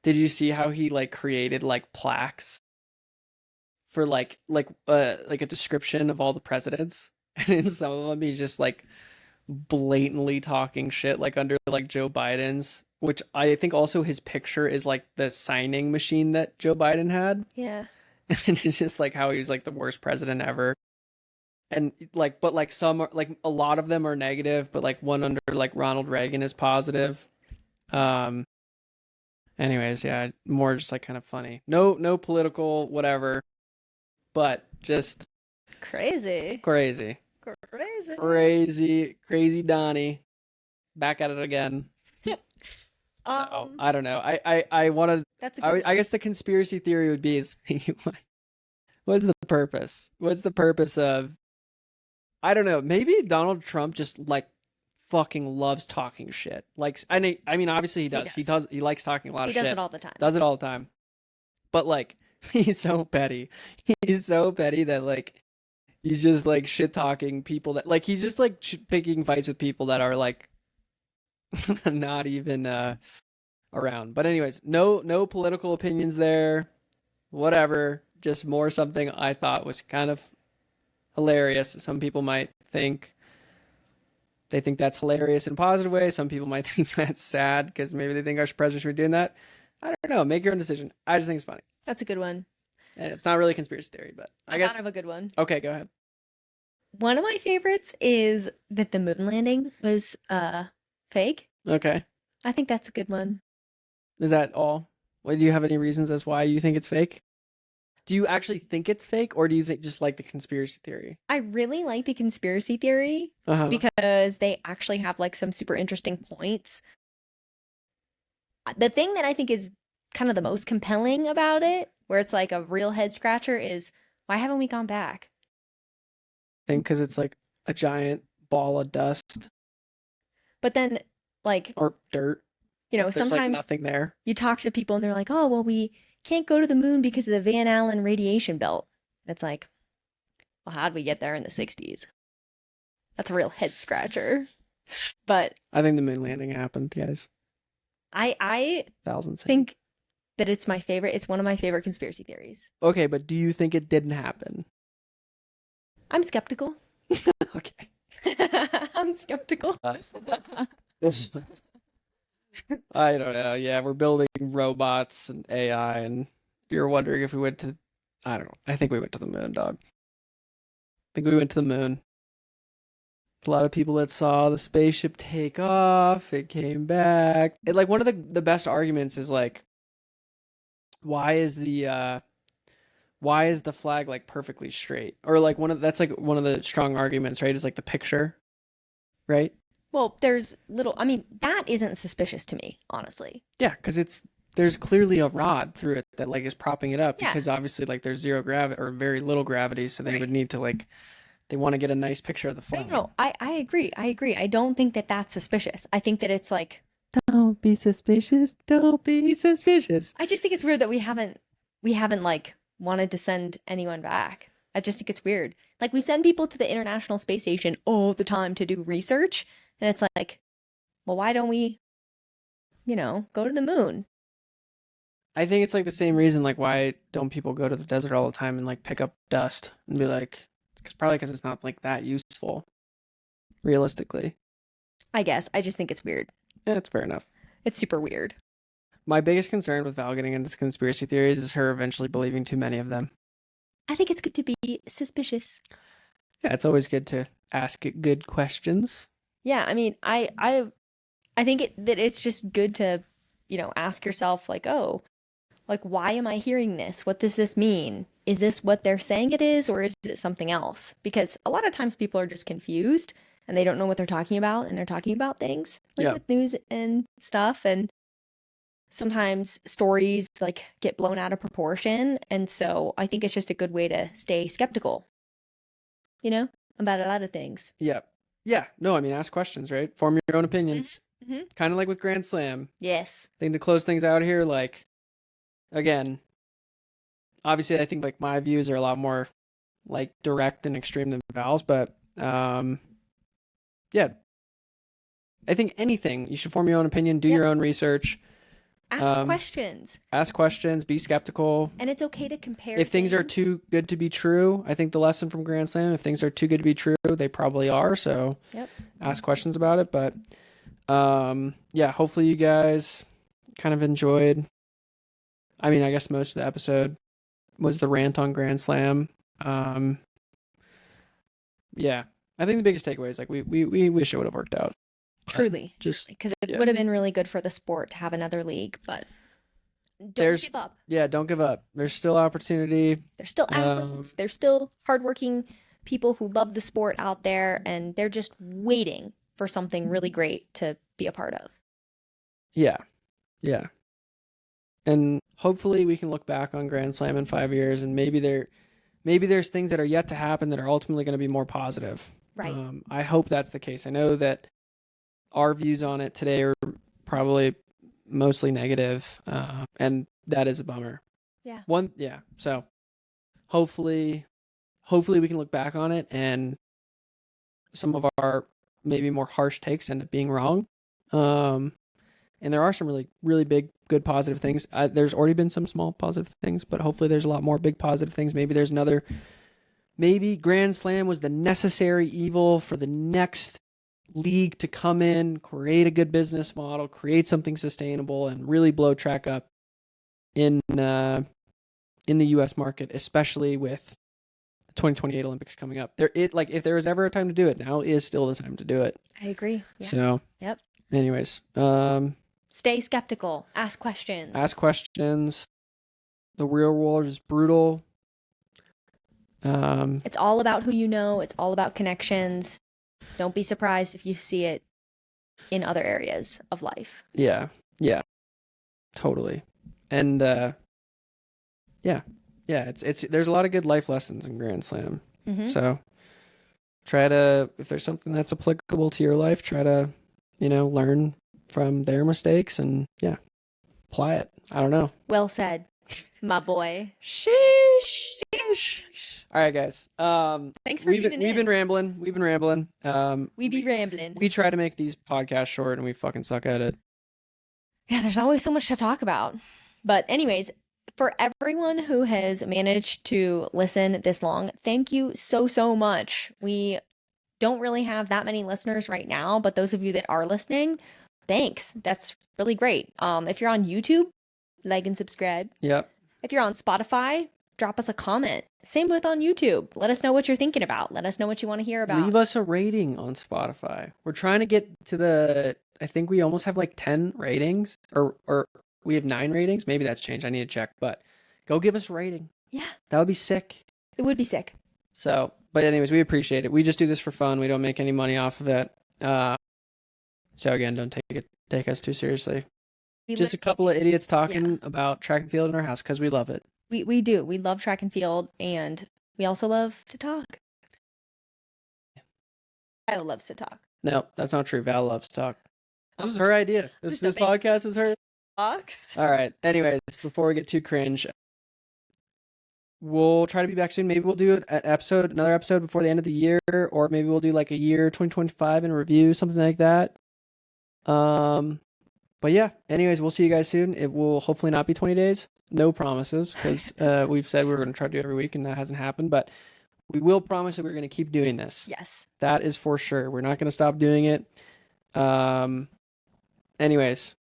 Did you see how he like created like plaques for like a description of all the presidents? And in some of them he's just like blatantly talking shit like under like Joe Biden's, which I think also his picture is like the signing machine that Joe Biden had. Yeah. And it's just like how he was like the worst president ever. And like but like some are like a lot of them are negative, but like one under like Ronald Reagan is positive. Um anyways, yeah, more just like kind of funny. No political whatever, but just Crazy. crazy. Crazy Donnie. Back at it again. So I don't know. I want That's a to. good I guess the conspiracy theory would be is what's the purpose? What's the purpose of? I don't know. Maybe Donald Trump just like fucking loves talking shit. Like I mean, obviously he does. He likes talking a lot He of does shit. it all the time. Does it all the time. But like he's so petty. He's so petty that like he's just like shit talking people that like he's just like picking fights with people that are like not even around. But anyways, no political opinions there. Whatever. Just more something I thought was kind of hilarious. Some people might think they think that's hilarious in a positive way. Some people might think that's sad because maybe they think our president should be doing that. I don't know. Make your own decision. I just think it's funny. That's a good one. And it's not really a conspiracy theory, but I guess I have a good one. Okay, go ahead. One of my favorites is that the moon landing was fake. Okay. I think that's a good one. Is that all? Well, do you have any reasons as why you think it's fake? Do you actually think it's fake, or do you think just like the conspiracy theory? I really like the conspiracy theory Uh-huh. because they actually have like some super interesting points. The thing that I think is kind of the most compelling about it, where it's like a real head scratcher, is why haven't we gone back? I think because it's like a giant ball of dust But then, like, or dirt. you know, There's like sometimes nothing there. you talk to people and they're like, oh, well, we can't go to the moon because of the Van Allen radiation belt. It's like, well, how'd we get there in the 60s? That's a real head scratcher. But I think the moon landing happened, guys. I Thousands. think that it's my favorite. It's one of my favorite conspiracy theories. Okay, but do you think it didn't happen? I'm skeptical. Okay. I'm skeptical. I don't know. Yeah, we're building robots and AI, and you're wondering if we went to. I don't know. I think we went to the moon, dog. I think we went to the moon. A lot of people that saw the spaceship take off, it came back. It, like one of the best arguments is like, why is the flag like perfectly straight? Or like that's like one of the strong arguments, right? Is like the picture, right? Well, there's I mean, that isn't suspicious to me, honestly. Yeah, because there's clearly a rod through it that like is propping it up Yeah. because obviously like there's zero gravity or very little gravity, so they Right. would need to like they want to get a nice picture of the flag. No, I agree. I don't think that that's suspicious. I think that it's like, Don't be suspicious. Don't be suspicious. I just think it's weird that we haven't like wanted to send anyone back. I just think it's weird. Like we send people to the International Space Station all the time to do research, and it's like, well, why don't we, go to the moon? I think it's like the same reason like why don't people go to the desert all the time and like pick up dust and be like, probably because it's not like that useful, realistically. I guess. I just think it's weird. Yeah, that's fair enough. It's super weird. My biggest concern with Val getting into conspiracy theories is her eventually believing too many of them. I think it's good to be suspicious. Yeah, it's always good to ask good questions. Yeah, I mean, I think that it's just good to, ask yourself like, oh, like why am I hearing this? What does this mean? Is this what they're saying it is, or is it something else? Because a lot of times people are just confused and they don't know what they're talking about, and they're talking about things like with news and stuff, and sometimes stories like get blown out of proportion, and so I think it's just a good way to stay skeptical, about a lot of things. Yeah. Yeah. No, I mean, ask questions, right? Form your own opinions. Mm-hmm. Kind of like with Grand Slam. Yes. I think to close things out here, like, again, obviously, I think like my views are a lot more like direct and extreme than Val's, but yeah, I think anything you should form your own opinion, do your own research, ask questions, be skeptical, and it's okay to compare. If things are too good to be true, I think the lesson from Grand Slam, if things are too good to be true, they probably are. So ask questions about it. But yeah, hopefully you guys kind of enjoyed. I mean, I guess most of the episode was the rant on Grand Slam. Yeah, I think the biggest takeaway is like we wish it would have worked out. Truly, just because it would have been really good for the sport to have another league, but don't give up. Yeah, don't give up. There's still opportunity. There's still athletes. There's still hardworking people who love the sport out there, and they're just waiting for something really great to be a part of. Yeah. Yeah. And hopefully we can look back on Grand Slam in 5 years, and maybe there's things that are yet to happen that are ultimately going to be more positive. Right. I hope that's the case. I know that our views on it today are probably mostly negative, and that is a bummer. Yeah. So hopefully we can look back on it, and some of our maybe more harsh takes end up being wrong. And there are some really, really big, good, positive things. There's already been some small positive things, but hopefully there's a lot more big positive things. Maybe Grand Slam was the necessary evil for the next league to come in, create a good business model, create something sustainable, and really blow track up in the U.S. market, especially with the 2028 Olympics coming up. If there was ever a time to do it, now is still the time to do it. I agree. Yeah. So, yep. Anyways, stay skeptical. Ask questions. The real world is brutal. It's all about who you know. It's all about connections. Don't be surprised if you see it in other areas of life. Yeah, totally. And it's there's a lot of good life lessons in Grand Slam. Mm-hmm. So if there's something that's applicable to your life, try to learn from their mistakes and apply it. I don't know. Well said, my boy. Sheesh. All right, guys. Thanks for tuning in. We've been rambling. We be rambling. We try to make these podcasts short, and we fucking suck at it. Yeah, there's always so much to talk about. But anyways, for everyone who has managed to listen this long, thank you so, so much. We don't really have that many listeners right now, but those of you that are listening, thanks. That's really great. If you're on YouTube, like and subscribe. Yep. If you're on Spotify, drop us a comment. Same with on YouTube. Let us know what you're thinking about. Let us know what you want to hear about. Leave us a rating on Spotify. We're trying to get to I think we almost have like 10 ratings, or we have 9 ratings. Maybe that's changed. I need to check, but go give us a rating. Yeah. That would be sick. It would be sick. So, but anyways, we appreciate it. We just do this for fun. We don't make any money off of it. So again, don't take us too seriously. Just a couple of idiots talking about track and field in our house because we love it. We do. We love track and field, and we also love to talk. Val loves to talk. No, that's not true. Val loves to talk. This was her idea. This podcast was her. Box. All right. Anyways, before we get too cringe, we'll try to be back soon. Maybe we'll do another episode before the end of the year, or maybe we'll do like a year 2025 in review, something like that. But yeah, anyways, we'll see you guys soon. It will hopefully not be 20 days. No promises, because we've said we were going to try to do it every week, and that hasn't happened. But we will promise that we're going to keep doing this. Yes. That is for sure. We're not going to stop doing it. Anyways,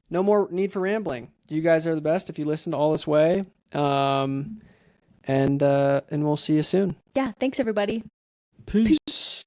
no more need for rambling. You guys are the best if you listened all this way. And we'll see you soon. Yeah, thanks everybody. Peace.